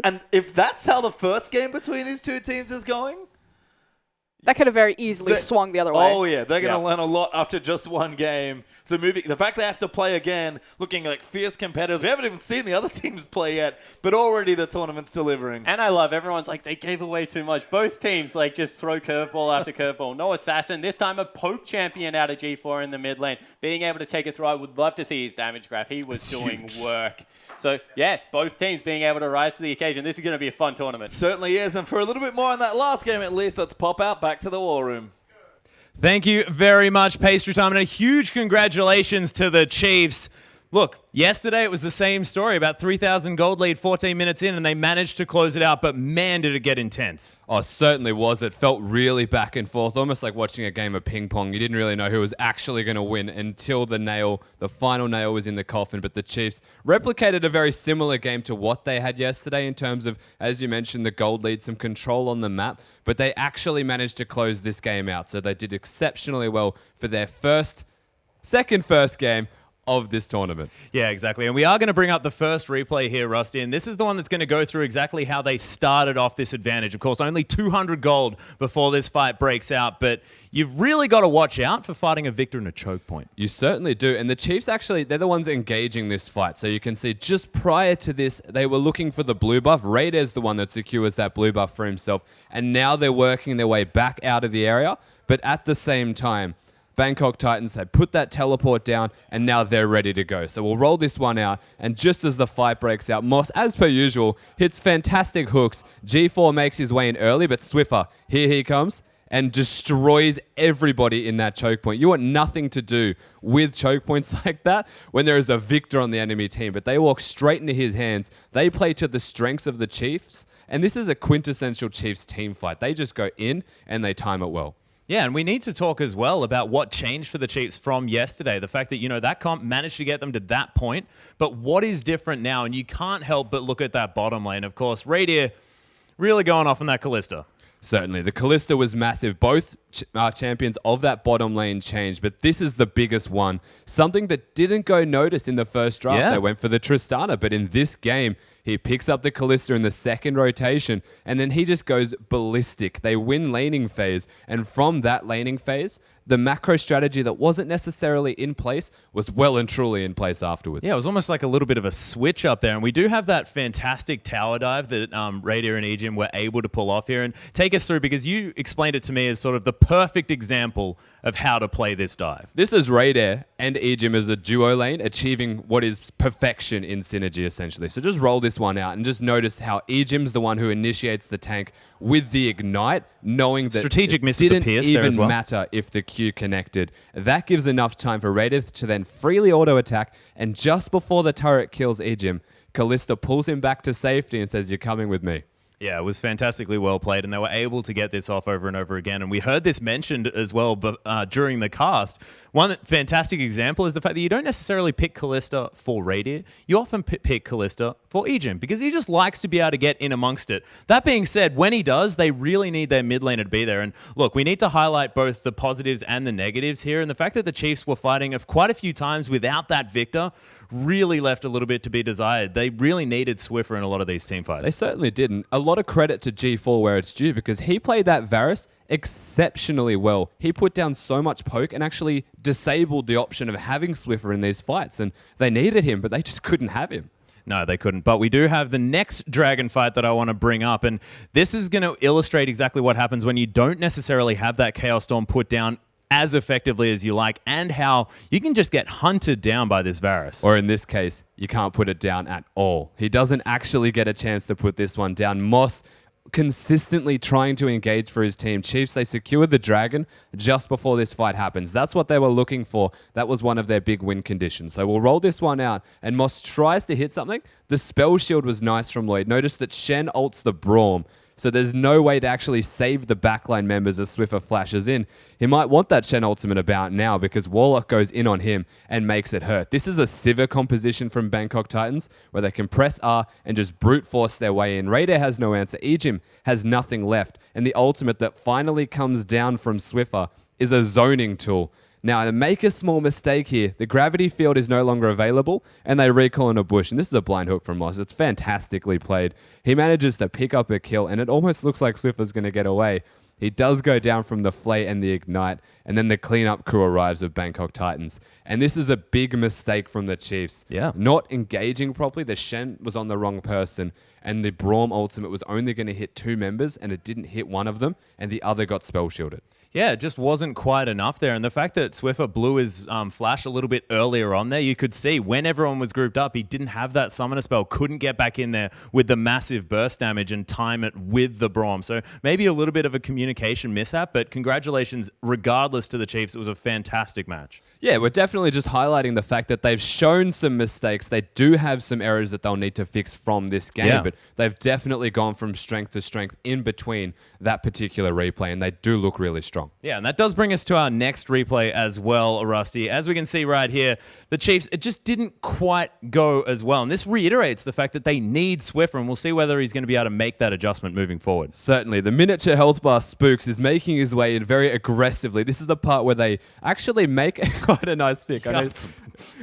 And if that's how the first game between these two teams is going... That could have very easily swung the other way. Oh, yeah. They're going to learn a lot after just one game. So the fact they have to play again, looking like fierce competitors. We haven't even seen the other teams play yet, but already the tournament's delivering. And I love everyone's like, they gave away too much. Both teams like just throw curveball after curveball. No assassin. This time a poke champion out of G4 in the mid lane. Being able to take a throw. I would love to see his damage graph. He was doing work. So, yeah, both teams being able to rise to the occasion. This is going to be a fun tournament. Certainly is. And for a little bit more on that last game at least, let's pop out back to the war room. Thank you very much, Pastry Time, and a huge congratulations to the Chiefs. Look, yesterday it was the same story, about 3,000 gold lead 14 minutes in, and they managed to close it out, but man, did it get intense. Oh, certainly was. It felt really back and forth, almost like watching a game of ping pong. You didn't really know who was actually going to win until the final nail was in the coffin, but the Chiefs replicated a very similar game to what they had yesterday in terms of, as you mentioned, the gold lead, some control on the map, but they actually managed to close this game out, so they did exceptionally well for their second first game of this tournament. Yeah, exactly. And we are going to bring up the first replay here, Rusty, and this is the one that's going to go through exactly how they started off this advantage. Of course, only 200 gold before this fight breaks out, but you've really got to watch out for fighting a victor in a choke point. You certainly do. And the Chiefs actually, they're the ones engaging this fight. So you can see just prior to this, they were looking for the blue buff. Raider's the one that secures that blue buff for himself. And now they're working their way back out of the area. But at the same time, Bangkok Titans had put that teleport down, and now they're ready to go. So we'll roll this one out, and just as the fight breaks out, Moss, as per usual, hits fantastic hooks. G4 makes his way in early, but Swiffer, here he comes, and destroys everybody in that choke point. You want nothing to do with choke points like that when there is a victor on the enemy team, but they walk straight into his hands. They play to the strengths of the Chiefs, and this is a quintessential Chiefs team fight. They just go in, and they time it well. Yeah, and we need to talk as well about what changed for the Chiefs from yesterday. The fact that, that comp managed to get them to that point, but what is different now? And you can't help but look at that bottom lane. Of course, Radier really going off on that Kalista. Certainly. The Kalista was massive. Both champions of that bottom lane changed, but this is the biggest one. Something that didn't go noticed in the first draft. Yeah. They went for the Tristana, but in this game, he picks up the Kalista in the second rotation, and then he just goes ballistic. They win laning phase, and from that laning phase, the macro strategy that wasn't necessarily in place was well and truly in place afterwards. Yeah, it was almost like a little bit of a switch up there. And we do have that fantastic tower dive that Radier and Ejim were able to pull off here. And take us through, because you explained it to me as sort of the perfect example of how to play this dive. This is Radier and Ejim as a duo lane, achieving what is perfection in synergy, essentially. So just roll this one out and just notice how Ejim's the one who initiates the tank with the ignite, knowing that strategic miss it at the didn't Pierce there as even well. matter if the Q connected. That gives enough time for Radier to then freely auto-attack, and just before the turret kills Ejim, Kalista pulls him back to safety and says, "You're coming with me." Yeah, it was fantastically well played, and they were able to get this off over and over again. And we heard this mentioned as well during the cast. One fantastic example is the fact that you don't necessarily pick Kalista for Radier. You often pick Kalista for Ejim, because he just likes to be able to get in amongst it. That being said, when he does, they really need their mid laner to be there. And look, we need to highlight both the positives and the negatives here. And the fact that the Chiefs were fighting quite a few times without that victor really left a little bit to be desired. They really needed Swiffer in a lot of these team fights. They certainly didn't. A lot of credit to G4 where it's due, because he played that Varus exceptionally well. He put down so much poke and actually disabled the option of having Swiffer in these fights, and they needed him, but they just couldn't have him. No, they couldn't. But we do have the next dragon fight that I want to bring up, and this is going to illustrate exactly what happens when you don't necessarily have that Chaos Storm put down as effectively as you like, and how you can just get hunted down by this Varus. Or in this case, you can't put it down at all. He doesn't actually get a chance to put this one down. Moss consistently trying to engage for his team. Chiefs, they secured the dragon just before this fight happens. That's what they were looking for. That was one of their big win conditions. So we'll roll this one out, and Moss tries to hit something. The spell shield was nice from Lloyd. Notice that Shen ults the Braum, so there's no way to actually save the backline members as Swiffer flashes in. He might want that Shen ultimate about now, because Warlock goes in on him and makes it hurt. This is a Sivir composition from Bangkok Titans, where they can press R and just brute force their way in. Raider has no answer. Ejim has nothing left. And the ultimate that finally comes down from Swiffer is a zoning tool. Now, they make a small mistake here. The gravity field is no longer available, and they recall in a bush. And this is a blind hook from Moss. It's fantastically played. He manages to pick up a kill, and it almost looks like Swiffer's going to get away. He does go down from the Flay and the Ignite, and then the cleanup crew arrives of Bangkok Titans. And this is a big mistake from the Chiefs. Yeah. Not engaging properly. The Shen was on the wrong person, and the Braum ultimate was only going to hit 2 members, and it didn't hit one of them, and the other got spell shielded. Yeah, it just wasn't quite enough there. And the fact that Swiffer blew his flash a little bit earlier on there, you could see when everyone was grouped up, he didn't have that summoner spell, couldn't get back in there with the massive burst damage and time it with the Braum. So maybe a little bit of a communication mishap, but congratulations regardless to the Chiefs. It was a fantastic match. Yeah, we're definitely just highlighting the fact that they've shown some mistakes. They do have some errors that they'll need to fix from this game, but they've definitely gone from strength to strength in between that particular replay, and they do look really strong. Yeah, and that does bring us to our next replay as well, Rusty. As we can see right here, the Chiefs, it just didn't quite go as well. And this reiterates the fact that they need Swiffer, and we'll see whether he's going to be able to make that adjustment moving forward. Certainly. The miniature health bar Spooks is making his way in very aggressively. This is the part where they actually make quite a nice pick. I know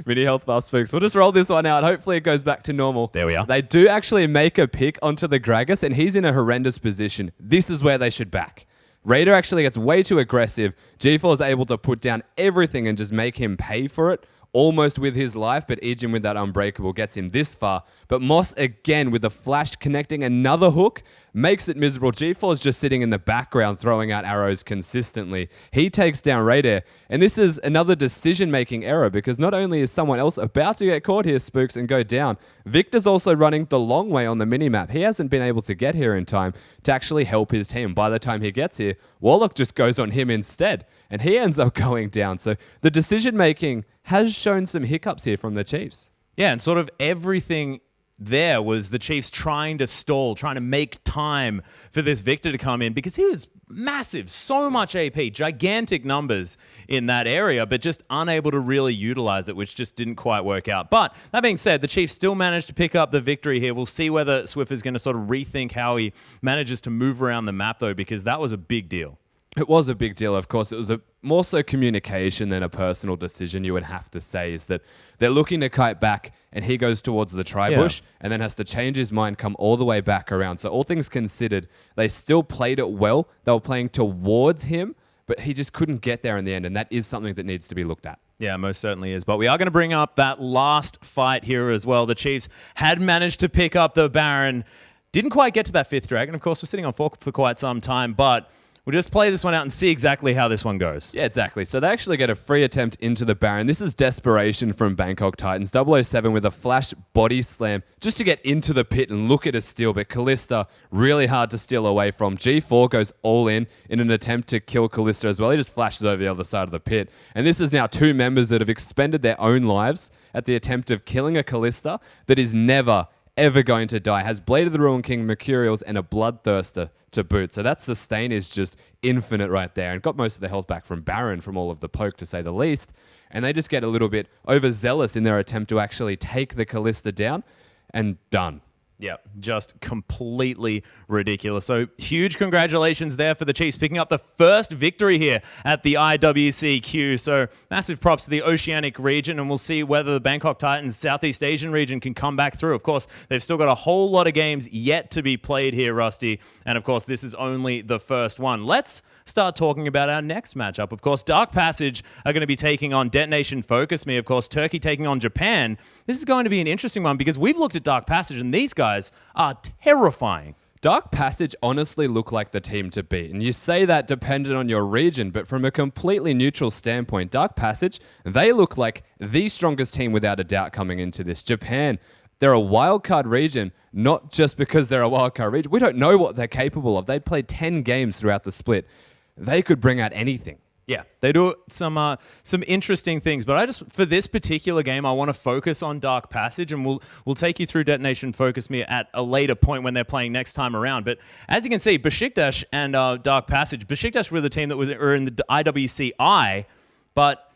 mini health bar Spooks. We'll just roll this one out. Hopefully it goes back to normal. There we are. They do actually make a pick onto the Gragas, and he's in a horrendous position. This is where they should back. Raider actually gets way too aggressive. G4 is able to put down everything and just make him pay for it, almost with his life, but Ejin with that Unbreakable gets him this far. But Moss, again, with the flash connecting another hook, makes it miserable. G4 is just sitting in the background, throwing out arrows consistently. He takes down Raider, and this is another decision-making error, because not only is someone else about to get caught here, Spooks, and go down, Victor's also running the long way on the minimap. He hasn't been able to get here in time to actually help his team. By the time he gets here, Warlock just goes on him instead, and he ends up going down. So the decision-making has shown some hiccups here from the Chiefs. Yeah, and sort of everything there was the Chiefs trying to stall, trying to make time for this Victor to come in, because he was massive, so much AP, gigantic numbers in that area, but just unable to really utilize it, which just didn't quite work out. But that being said, the Chiefs still managed to pick up the victory here. We'll see whether Swiffer's going to sort of rethink how he manages to move around the map, though, because that was a big deal. It was a big deal, of course. It was more so communication than a personal decision, you would have to say, is that they're looking to kite back, and he goes towards the tri-bush, and then has to change his mind, come all the way back around. So all things considered, they still played it well. They were playing towards him, but he just couldn't get there in the end, and that is something that needs to be looked at. Yeah, most certainly is. But we are going to bring up that last fight here as well. The Chiefs had managed to pick up the Baron. Didn't quite get to that 5th dragon. Of course, we're sitting on 4 for quite some time, but we'll just play this one out and see exactly how this one goes. Yeah, exactly. So they actually get a free attempt into the Baron. This is desperation from Bangkok Titans. 007 with a flash body slam just to get into the pit and look at a steal. But Callista, really hard to steal away from. G4 goes all in an attempt to kill Callista as well. He just flashes over the other side of the pit. And this is now 2 members that have expended their own lives at the attempt of killing a Callista that is never, ever going to die. Has Blade of the Ruin King, Mercurials, and a Bloodthirster to boot. So that sustain is just infinite right there, and got most of the health back from Baron from all of the poke, to say the least. And they just get a little bit overzealous in their attempt to actually take the Callista down, and done. Yeah, just completely ridiculous. So huge congratulations there for the Chiefs picking up the first victory here at the IWC. So massive props to the Oceanic region, and we'll see whether the Bangkok Titans Southeast Asian region can come back through. Of course, they've still got a whole lot of games yet to be played here, Rusty. And of course, this is only the first one. Let's start talking about our next matchup. Of course, Dark Passage are going to be taking on DetonatioN FocuMe. Of course, Turkey taking on Japan. This is going to be an interesting one, because we've looked at Dark Passage, and these guys are terrifying. Dark Passage honestly look like the team to beat. And you say that dependent on your region, but from a completely neutral standpoint, Dark Passage, they look like the strongest team without a doubt coming into this. Japan, they're a wildcard region, not just because they're a wildcard region. We don't know what they're capable of. They played 10 games throughout the split. They could bring out anything. Yeah, they do some interesting things, but for this particular game, I want to focus on Dark Passage, and we'll take you through DetonatioN FocuMe at a later point when they're playing next time around. But as you can see, Besiktas and Dark Passage, Besiktas were the team that were in the IWC, but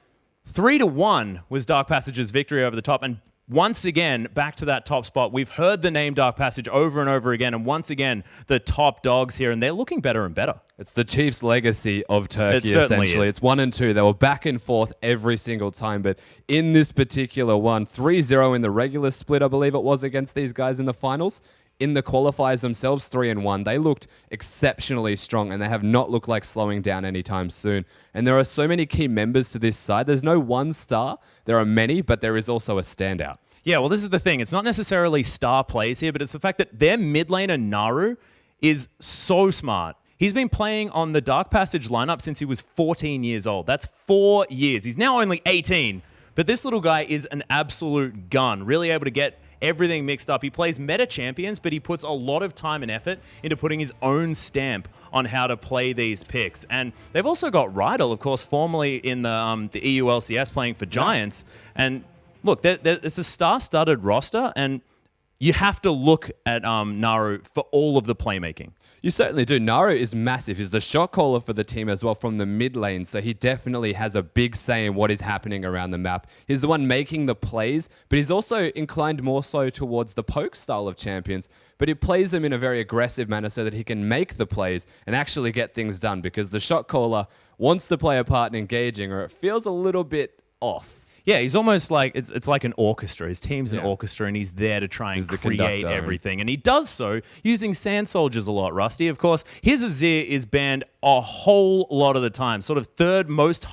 3-1 was Dark Passage's victory over the top, and once again, back to that top spot. We've heard the name Dark Passage over and over again, and once again, the top dogs here, and they're looking better and better. It's the Chiefs' legacy of Turkey, It certainly essentially. is. It's 1 and 2. They were back and forth every single time, but in this particular one, 3-0 in the regular split, I believe it was, against these guys in the finals. In the qualifiers themselves, 3-1. They looked exceptionally strong, and they have not looked like slowing down anytime soon. And there are so many key members to this side. There's no one star. There are many, but there is also a standout. Yeah, well, this is the thing. It's not necessarily star plays here, but it's the fact that their mid laner, Naru, is so smart. He's been playing on the Dark Passage lineup since he was 14 years old. That's 4 years. He's now only 18, but this little guy is an absolute gun, really able to get everything mixed up. He plays meta champions, but he puts a lot of time and effort into putting his own stamp on how to play these picks. And they've also got Rydell, of course, formerly in the EU LCS playing for Giants. And look, it's a star-studded roster, and you have to look at Naru for all of the playmaking. You certainly do. Naru is massive. He's the shot caller for the team as well from the mid lane, so he definitely has a big say in what is happening around the map. He's the one making the plays, but he's also inclined more so towards the poke style of champions, but he plays them in a very aggressive manner so that he can make the plays and actually get things done, because the shot caller wants to play a part in engaging, or it feels a little bit off. Yeah, he's almost like, it's like an orchestra. His team's an orchestra, and he's there to try and create everything. And he does so using Sand Soldiers a lot, Rusty. Of course, his Azir is banned a whole lot of the time, sort of third most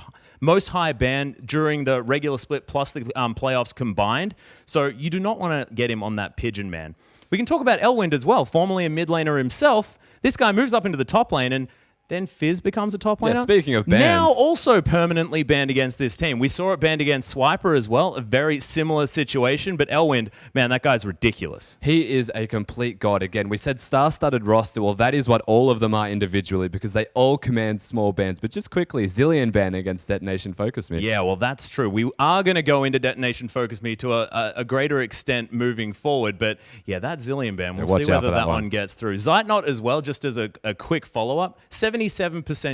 high ban during the regular split plus the playoffs combined. So you do not want to get him on that pigeon, man. We can talk about Elwind as well, formerly a mid laner himself. This guy moves up into the top lane, and then Fizz becomes a top laner. Yeah, speaking of bans. Now also permanently banned against this team. We saw it banned against Swiper as well. A very similar situation. But Elwind, man, that guy's ridiculous. He is a complete god. Again, we said star-studded roster. Well, that is what all of them are individually, because they all command small bans. But just quickly, Zilean ban against Detonation FocuMe. Yeah, well, that's true. We are going to go into Detonation FocuMe to a greater extent moving forward. But yeah, that Zilean ban, we'll see whether that one gets through. Zeitnot as well, just as a quick follow-up, 77%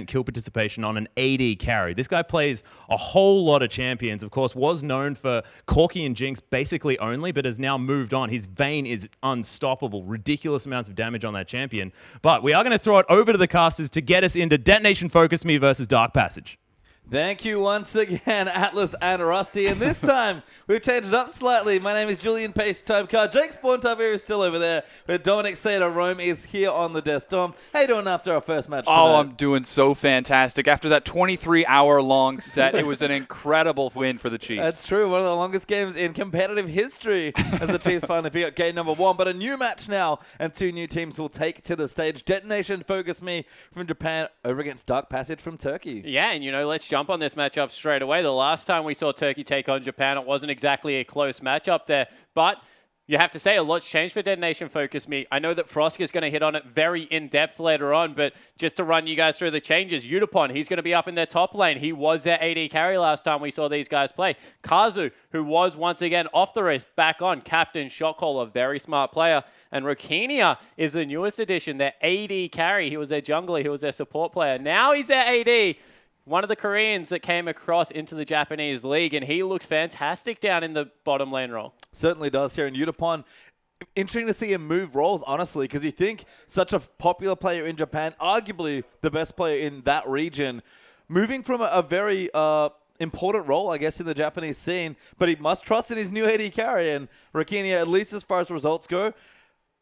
kill participation on an AD carry. This guy plays a whole lot of champions. Of course, was known for Corki and Jinx basically only, but has now moved on. His Vayne is unstoppable. Ridiculous amounts of damage on that champion. But we are going to throw it over to the casters to get us into Detonation FocuMe versus Dark Passage. Thank you once again, Atlas and Rusty. And this time, we've changed it up slightly. My name is Julian Pace Typecard. Jake Spawntype here is still over there. But Dominic Sater Rome is here on the desk. Dom, how you doing after our first match tonight? Oh, I'm doing so fantastic. After that 23-hour-long set, it was an incredible win for the Chiefs. That's true. One of the longest games in competitive history as the Chiefs finally pick up game number 1. But a new match now, and 2 new teams will take to the stage. Detonation FocuMe from Japan over against Dark Passage from Turkey. Yeah, and let's jump on this matchup straight away. The last time we saw Turkey take on Japan, it wasn't exactly a close matchup there, but you have to say a lot's changed for Detonation FocuMe. I know that Frosk is going to hit on it very in-depth later on, but just to run you guys through the changes, Udapon, he's going to be up in their top lane. He was their AD carry last time we saw these guys play. Kazu, who was once again off the race, back on, captain, shot caller, very smart player. And Rokinia is the newest addition, their AD carry. He was their jungler, he was their support player. Now he's their AD. One of the Koreans that came across into the Japanese league, and he looked fantastic down in the bottom lane role. Certainly does here in Udapon. Interesting to see him move roles, honestly, because you think such a popular player in Japan, arguably the best player in that region, moving from a very important role, I guess, in the Japanese scene, but he must trust in his new AD carry. And Rokinia, at least as far as results go,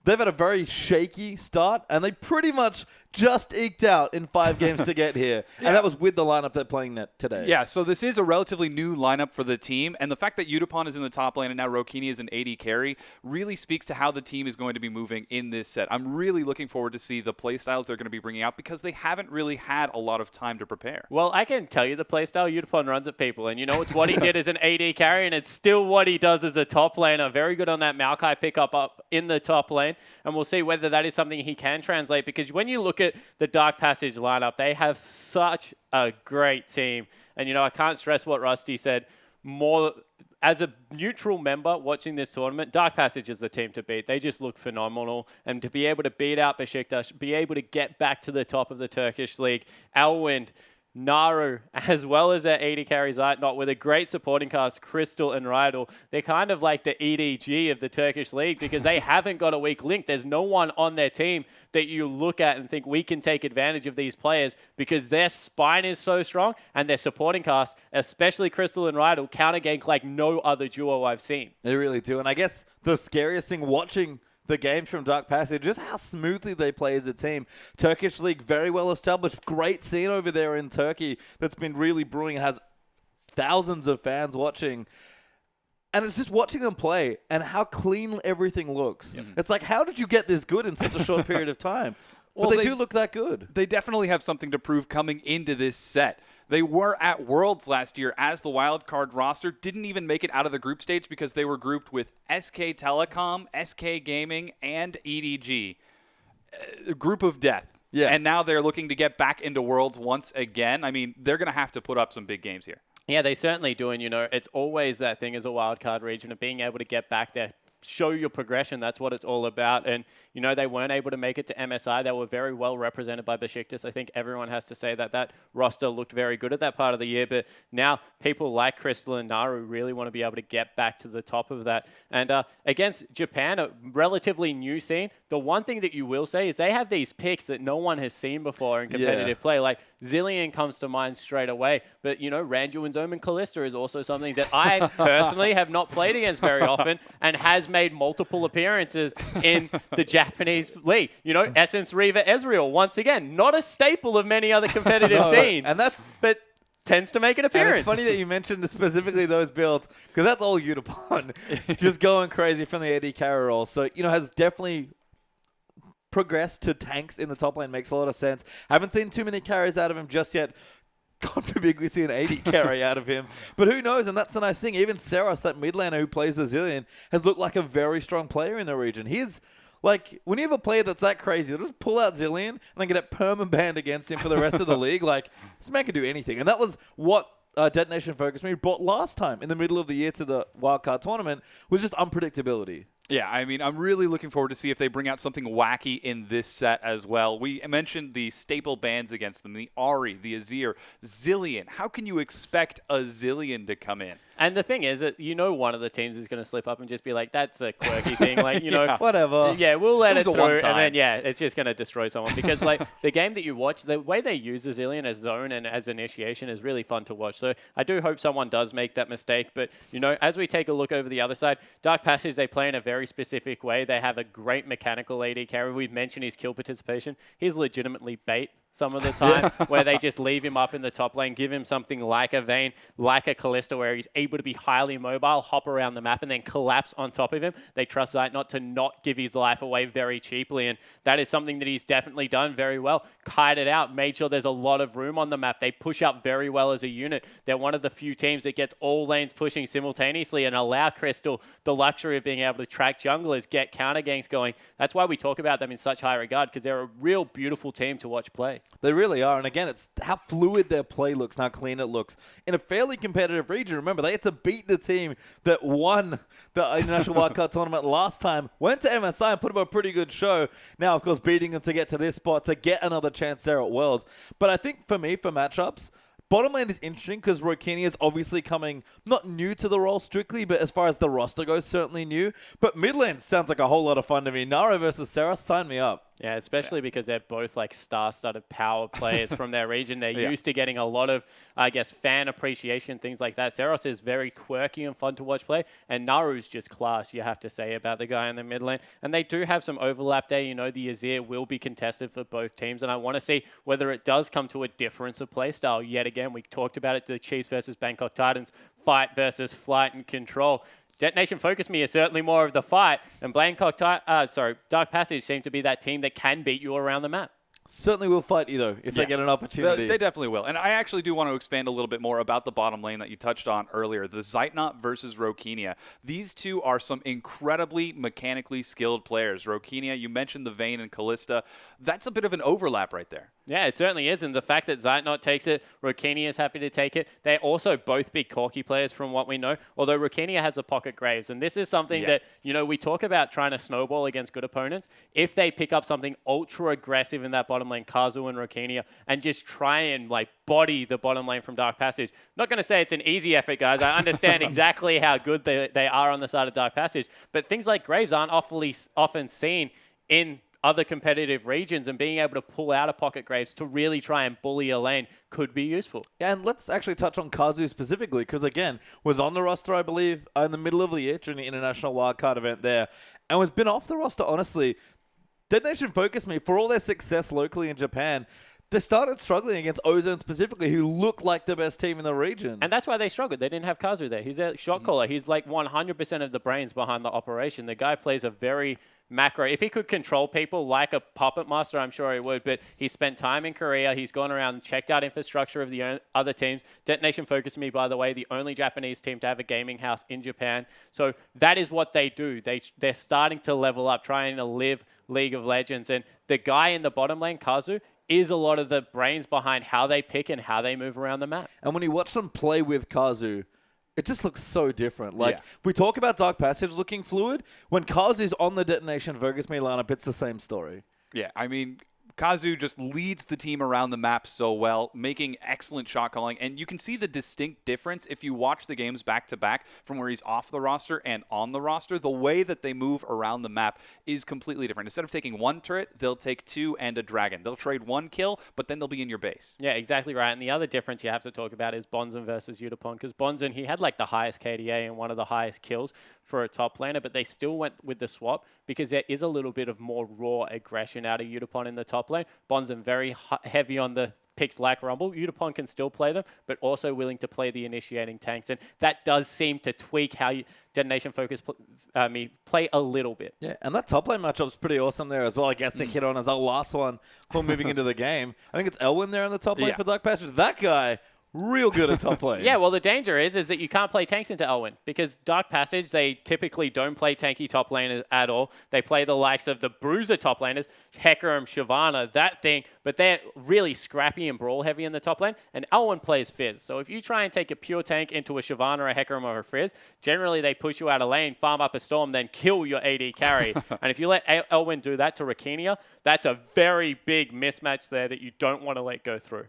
they've had a very shaky start, and they pretty much just eked out in 5 games to get here. Yeah. And that was with the lineup they're playing today. Yeah, so this is a relatively new lineup for the team, and the fact that Udapon is in the top lane and now Rokinia is an AD carry really speaks to how the team is going to be moving in this set. I'm really looking forward to see the playstyles they're going to be bringing out, because they haven't really had a lot of time to prepare. Well, I can tell you the playstyle Udapon runs at people, and it's what he did as an AD carry, and it's still what he does as a top laner. Very good on that Maokai pickup up in the top lane, and we'll see whether that is something he can translate, because when you look at the Dark Passage lineup, they have such a great team. And, I can't stress what Rusty said more. As a neutral member watching this tournament, Dark Passage is the team to beat. They just look phenomenal. And to be able to beat out Besiktas, be able to get back to the top of the Turkish league, Elwind, Naru, as well as their AD carry Zeitnot, with a great supporting cast, Crystal and Rydal. They're kind of like the EDG of the Turkish league because they haven't got a weak link. There's no one on their team that you look at and think we can take advantage of these players because their spine is so strong and their supporting cast, especially Crystal and Rydal, counter gank like no other duo I've seen. They really do. And I guess the scariest thing watching the games from Dark Passage, just how smoothly they play as a team. Turkish League, very well established. Great scene over there in Turkey that's been really brewing and has thousands of fans watching. And it's just watching them play and how clean everything looks. Yep. It's like, how did you get this good in such a short period of time? Well, but they do look that good. They definitely have something to prove coming into this set. They were at Worlds last year as the Wildcard roster, didn't even make it out of the group stage because they were grouped with SK Telecom, SK Gaming, and EDG. A group of death. Yeah. And now they're looking to get back into Worlds once again. I mean, they're going to have to put up some big games here. Yeah, they certainly do. And, it's always that thing as a wildcard region of being able to get back there, show your progression. That's what it's all about. And, they weren't able to make it to MSI. They were very well represented by Besiktas. I think everyone has to say that roster looked very good at that part of the year. But now people like Crystal and Naru really want to be able to get back to the top of that. And against Japan, a relatively new scene, the one thing that you will say is they have these picks that no one has seen before in competitive play. Like Zilean comes to mind straight away. But, Randuin's Omen Callista is also something that I personally have not played against very often and has made multiple appearances in the Japanese league. Essence Reaver Ezreal, once again, not a staple of many other competitive scenes. And but tends to make an appearance. And it's funny that you mentioned specifically those builds because that's all Udapon. Just going crazy from the AD carry role. So, has definitely progressed to tanks in the top lane. Makes a lot of sense. Haven't seen too many carries out of him just yet. God forbid we see an 80 carry out of him. But who knows? And that's the nice thing. Even Seros, that mid laner who plays the Zilean, has looked like a very strong player in the region. He's like, when you have a player that's that crazy, they'll just pull out Zilean and then get it perma-banned against him for the rest of the league. Like, this man can do anything. And that was what DetonatioN FocuMe brought last time in the middle of the year to the Wildcard tournament, was just unpredictability. Yeah, I mean, I'm really looking forward to see if they bring out something wacky in this set as well. We mentioned the staple bans against them, the Ahri, the Azir, Zilean. How can you expect a Zilean to come in? And the thing is that one of the teams is going to slip up and just be like, that's a quirky thing. Like, whatever. Yeah, we'll let it through. one-time. And then, it's just going to destroy someone. Because, the game that you watch, the way they use the Zilean as zone and as initiation is really fun to watch. So I do hope someone does make that mistake. But, as we take a look over the other side, Dark Passage, they play in a very specific way. They have a great mechanical AD carry. We've mentioned his kill participation. He's legitimately bait some of the time where they just leave him up in the top lane, give him something like a Vayne, like a Callista, where he's able to be highly mobile, hop around the map, and then collapse on top of him. They trust Zeitnot to not give his life away very cheaply, and that is something that he's definitely done very well. Kited out, made sure there's a lot of room on the map. They push up very well as a unit. They're one of the few teams that gets all lanes pushing simultaneously and allow Crystal the luxury of being able to track junglers, get counter ganks going. That's why we talk about them in such high regard, because they're a real beautiful team to watch play. They really are. And again, it's how fluid their play looks and how clean it looks. In a fairly competitive region, remember, they had to beat the team that won the International Wildcard Tournament last time, went to MSI and put up a pretty good show. Now, of course, beating them to get to this spot, to get another chance there at Worlds. But I think for me, for matchups, bottom lane is interesting because Rokini is obviously coming, not new to the role strictly, but as far as the roster goes, certainly new. But mid lane sounds like a whole lot of fun to me. Naru versus Sarah, sign me up. Yeah, especially because they're both star-studded power players from their region. They're used to getting a lot of, fan appreciation, things like that. Seros is very quirky and fun to watch play, and Naru's just class, you have to say, about the guy in the mid lane. And they do have some overlap there. The Azir will be contested for both teams, and I want to see whether it does come to a difference of playstyle. Yet again, we talked about it, the Chiefs versus Bangkok Titans, fight versus flight and control. DetonatioN FocuMe is certainly more of the fight, and Dark Passage seem to be that team that can beat you around the map. Certainly will fight you, though, if they get an opportunity. They definitely will. And I actually do want to expand a little bit more about the bottom lane that you touched on earlier, the Zeitnot versus Rokini. These two are some incredibly mechanically skilled players. Rokini, you mentioned the Vayne and Callista. That's a bit of an overlap right there. Yeah, it certainly is. And the fact that Zeitnot takes it, Rokini is happy to take it. They're also both big Corki players from what we know, although Rokini has a pocket Graves. And this is something that, we talk about trying to snowball against good opponents. If they pick up something ultra aggressive in that bottom bottom lane, Kazu and Rokenia, and just try and like body the bottom lane from Dark Passage. I'm not going to say it's an easy effort, guys. I understand exactly how good they are on the side of Dark Passage, but things like Graves aren't often seen in other competitive regions, and being able to pull out a pocket Graves to really try and bully a lane could be useful. And let's actually touch on Kazu specifically, because again, was on the roster, I believe, in the middle of the year during the International Wildcard event there, and was been off the roster, honestly. Detonation FocuMe, for all their success locally in Japan, they started struggling against Ozone specifically, who looked like the best team in the region. And that's why they struggled. They didn't have Kazu there. He's a shot caller. He's like 100% of the brains behind the operation. The guy plays a very macro. If he could control people like a puppet master, I'm sure he would. But he spent time in Korea. He's gone around and checked out infrastructure of the other teams. Detonation FocuMe, by the way, the only Japanese team to have a gaming house in Japan. So that is what they do. They're starting to level up, trying to live League of Legends. And the guy in the bottom lane, Kazu, is a lot of the brains behind how they pick and how they move around the map. And when you watch them play with Kazu, it just looks so different. Like, we talk about Dark Passage looking fluid. When Kazu's on the Detonation FocuMe lineup, it's the same story. Yeah, I mean, Kazu just leads the team around the map so well, making excellent shot calling. And you can see the distinct difference if you watch the games back to back from where he's off the roster and on the roster. The way that they move around the map is completely different. Instead of taking one turret, they'll take two and a dragon. They'll trade one kill, but then they'll be in your base. Yeah, exactly right. And the other difference you have to talk about is Bonzen versus Yutapon, because Bonzen, he had like the highest KDA and one of the highest kills for a top laner, but they still went with the swap because there is a little bit of more raw aggression out of Yutapon in the top lane. Bonzen very heavy on the picks like Rumble. Yutapon can still play them, but also willing to play the initiating tanks. And that does seem to tweak how Detonation FocuMe play a little bit. Yeah, and that top lane matchup's pretty awesome there as well. I guess to hit on as our last one before moving into the game. I think it's Elwyn there on the top lane for Dark Passage. That guy, real good at top lane. Yeah, well, the danger is that you can't play tanks into Elwyn because Dark Passage, they typically don't play tanky top laners at all. They play the likes of the Bruiser top laners, Hecarim, Shyvana, that thing, but they're really scrappy and brawl heavy in the top lane, and Elwyn plays Fizz. So if you try and take a pure tank into a Shyvana, a Hecarim, or a Fizz, generally they push you out of lane, farm up a Storm, then kill your AD carry. And if you let Elwyn do that to Rokenia, that's a very big mismatch there that you don't want to let go through.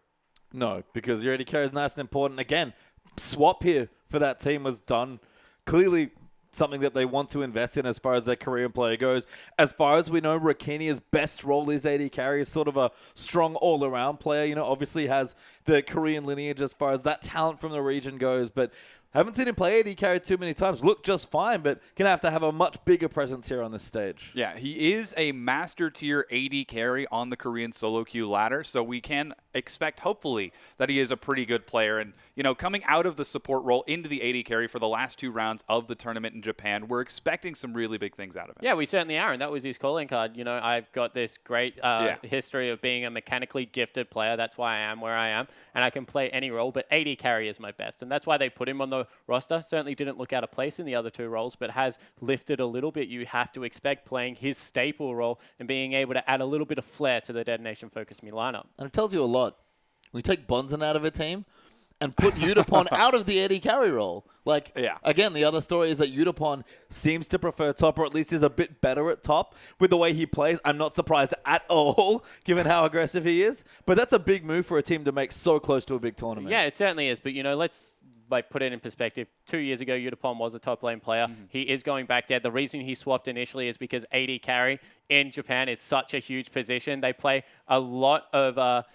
No, because your AD carry is nice and important. Again, swap here for that team was done. Clearly something that they want to invest in as far as their Korean player goes. As far as we know, Rokenia's best role is AD carry. Is sort of a strong all-around player. You know, obviously has the Korean lineage as far as that talent from the region goes, but haven't seen him play AD carry too many times. Looked just fine, but gonna have a much bigger presence here on this stage. Yeah, he is a master tier AD carry on the Korean solo queue ladder, so we can expect, hopefully, that he is a pretty good player. And, you know, coming out of the support role into the AD carry for the last two rounds of the tournament in Japan, we're expecting some really big things out of him. Yeah, we certainly are, and that was his calling card. You know, I've got this great history of being a mechanically gifted player. That's why I am where I am, and I can play any role, but AD carry is my best, and that's why they put him on the roster. Certainly didn't look out of place in the other two roles, but has lifted a little bit. You have to expect playing his staple role and being able to add a little bit of flair to the Detonation FocuMe lineup. And it tells you a lot. We take Bonzen out of a team and put Yutapon out of the AD carry role. Like, again, the other story is that Yutapon seems to prefer top, or at least is a bit better at top with the way he plays. I'm not surprised at all, given how aggressive he is. But that's a big move for a team to make so close to a big tournament. Yeah, it certainly is. But, you know, let's put it in perspective. 2 years ago, Yutapon was a top lane player. He is going back there. The reason he swapped initially is because AD carry in Japan is such a huge position. They play a lot of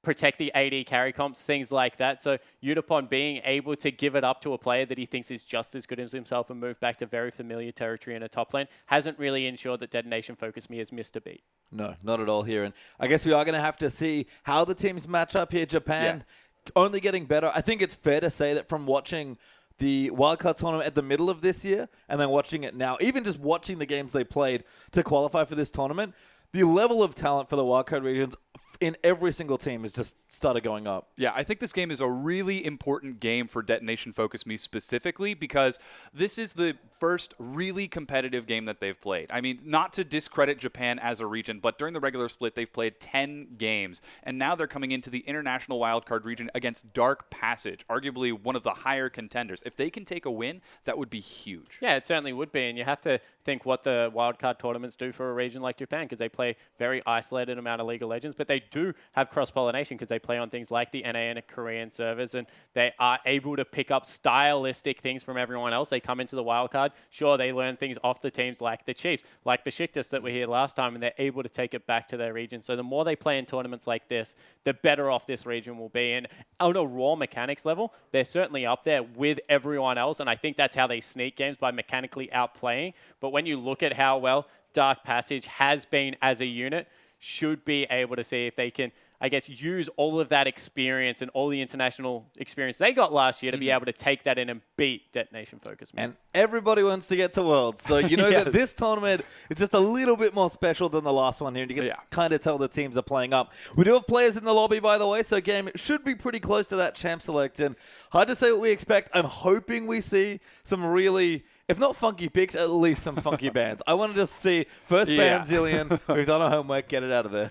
protect the AD carry comps, things like that. So Yutapon being able to give it up to a player that he thinks is just as good as himself and move back to very familiar territory in a top lane hasn't really ensured that Detonation FocuMe has missed a beat. No, not at all here. And I guess we are going to have to see how the teams match up here. Japan only getting better. I think it's fair to say that from watching the Wildcard tournament at the middle of this year and then watching it now, even just watching the games they played to qualify for this tournament, the level of talent for the Wildcard regions in every single team has just started going up. Yeah, I think this game is a really important game for Detonation FocuMe specifically because this is the first really competitive game that they've played. I mean, not to discredit Japan as a region, but during the regular split, they've played 10 games, and now they're coming into the international wildcard region against Dark Passage, arguably one of the higher contenders. If they can take a win, that would be huge. Yeah, it certainly would be, and you have to think what the wildcard tournaments do for a region like Japan, because they play very isolated amount of League of Legends, but they do have cross-pollination because they play on things like the NA and Korean servers, and they are able to pick up stylistic things from everyone else. They come into the wildcard. Sure, they learn things off the teams like the Chiefs, like Besiktas that were here last time, and they're able to take it back to their region. So the more they play in tournaments like this, the better off this region will be. And on a raw mechanics level, they're certainly up there with everyone else, and I think that's how they sneak games, by mechanically outplaying. But when you look at how well Dark Passage has been as a unit, should be able to see if they can, I guess, use all of that experience and all the international experience they got last year to be able to take that in and beat Detonation FocuMe. And everybody wants to get to Worlds. So you know that this tournament is just a little bit more special than the last one here. And you can kind of tell the teams are playing up. We do have players in the lobby, by the way, so game should be pretty close to that champ select. And hard to say what we expect. I'm hoping we see some really, if not funky picks, at least some funky bans. I want to just see first ban Zilean. We've done our homework. Get it out of there.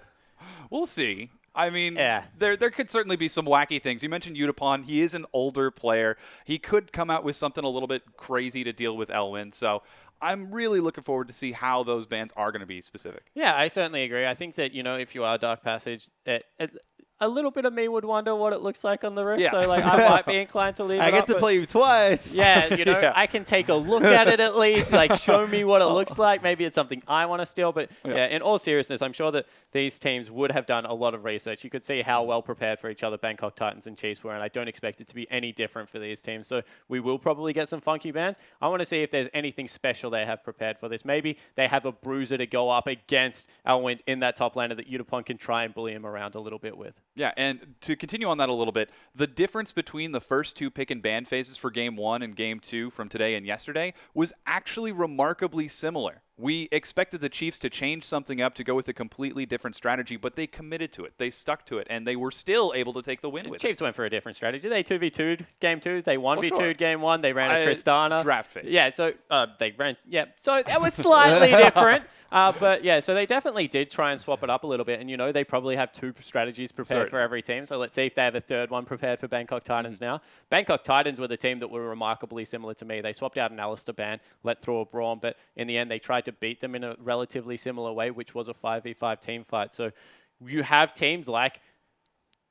We'll see. I mean, there could certainly be some wacky things. You mentioned Udapon. He is an older player. He could come out with something a little bit crazy to deal with Elwyn. So I'm really looking forward to see how those bans are going to be specific. Yeah, I certainly agree. I think that, if you are Dark Passage, a little bit of me would wonder what it looks like on the roof. Yeah. So, I might be inclined to leave I it get up, to play you twice. Yeah, I can take a look at it at least, show me what it looks like. Maybe it's something I want to steal. But, in all seriousness, I'm sure that these teams would have done a lot of research. You could see how well prepared for each other Bangkok Titans and Chiefs were, and I don't expect it to be any different for these teams. So we will probably get some funky bans. I want to see if there's anything special they have prepared for this. Maybe they have a bruiser to go up against Elwyn in that top laner that Udapon can try and bully him around a little bit with. Yeah, and to continue on that a little bit, the difference between the first two pick and ban phases for Game 1 and Game 2 from today and yesterday was actually remarkably similar. We expected the Chiefs to change something up to go with a completely different strategy, but they committed to it. They stuck to it, and they were still able to take the win with it. Chiefs went for a different strategy. They 2v2'd Game 2. They 1v2'd Game 1. They ran a Tristana. Draft phase. Yeah, so they ran. Yeah, so that was slightly different. But yeah, so they definitely did try and swap it up a little bit. And, they probably have two strategies prepared for every team. So let's see if they have a third one prepared for Bangkok Titans now. Bangkok Titans were the team that were remarkably similar to me. They swapped out an Alistair ban, let through a Braum, but in the end, they tried to beat them in a relatively similar way, which was a 5v5 team fight. So you have teams like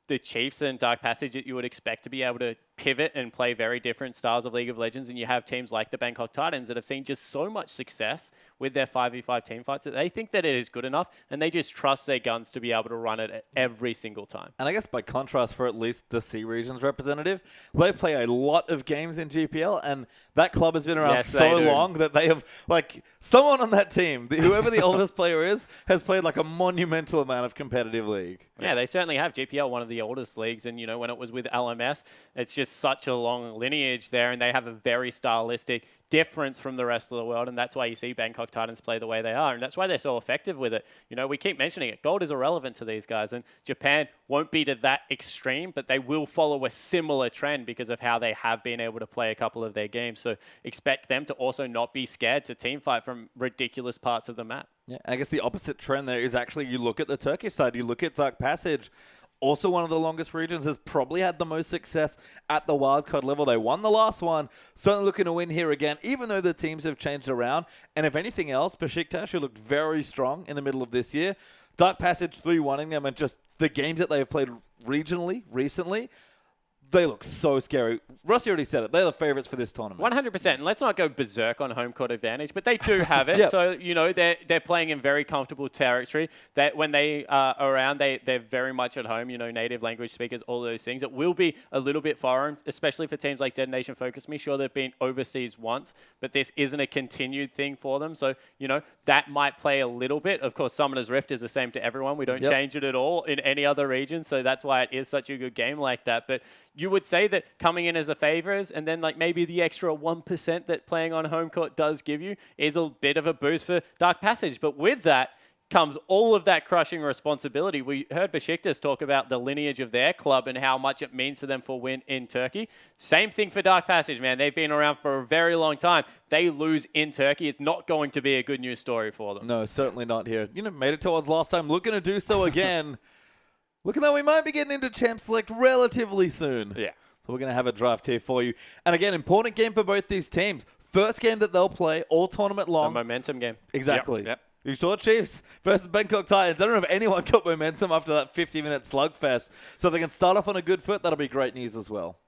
the Chiefs and Dark Passage that you would expect to be able to pivot and play very different styles of League of Legends, and you have teams like the Bangkok Titans that have seen just so much success with their 5v5 team fights that they think that it is good enough, and they just trust their guns to be able to run it every single time. And I guess by contrast, for at least the C region's representative, they play a lot of games in GPL, and that club has been around so long that they have, someone on that team, whoever the oldest player is, has played a monumental amount of competitive league. Yeah, they certainly have. GPL, one of the oldest leagues, and when it was with LMS, it's just such a long lineage there, and they have a very stylistic difference from the rest of the world, and that's why you see Bangkok Titans play the way they are, and that's why they're so effective with it. We keep mentioning it. Gold is irrelevant to these guys, and Japan won't be to that extreme, but they will follow a similar trend because of how they have been able to play a couple of their games. So expect them to also not be scared to team fight from ridiculous parts of the map. Yeah, I guess the opposite trend there is actually you look at the Turkish side, you look at Dark Passage, also one of the longest regions, has probably had the most success at the wildcard level. They won the last one, certainly looking to win here again, even though the teams have changed around. And if anything else, Besiktas, who looked very strong in the middle of this year, Dark Passage 3-1ing them, and just the games that they've played regionally recently, they look so scary. Rossi already said it. They're the favorites for this tournament. 100%. And let's not go berserk on home court advantage, but they do have it. So, they're playing in very comfortable territory. That when they are around, they're very much at home, native language speakers, all those things. It will be a little bit foreign, especially for teams like Detonation FocuMe. Sure, they've been overseas once, but this isn't a continued thing for them. So, that might play a little bit. Of course, Summoner's Rift is the same to everyone. We don't change it at all in any other region. So that's why it is such a good game like that. But you would say that coming in as a favors and then maybe the extra 1% that playing on home court does give you is a bit of a boost for Dark Passage. But with that comes all of that crushing responsibility. We heard Besiktas talk about the lineage of their club and how much it means to them for win in Turkey. Same thing for Dark Passage, man. They've been around for a very long time. They lose in Turkey. It's not going to be a good news story for them. No, certainly not here. You know, made it towards last time. Looking to do so again. Looking like we might be getting into Champ Select relatively soon. Yeah. So we're going to have a draft here for you. And again, important game for both these teams. First game that they'll play all tournament long. A momentum game. Exactly. Yep. You saw Chiefs versus Bangkok Titans. I don't know if anyone got momentum after that 50-minute slugfest. So if they can start off on a good foot, that'll be great news as well.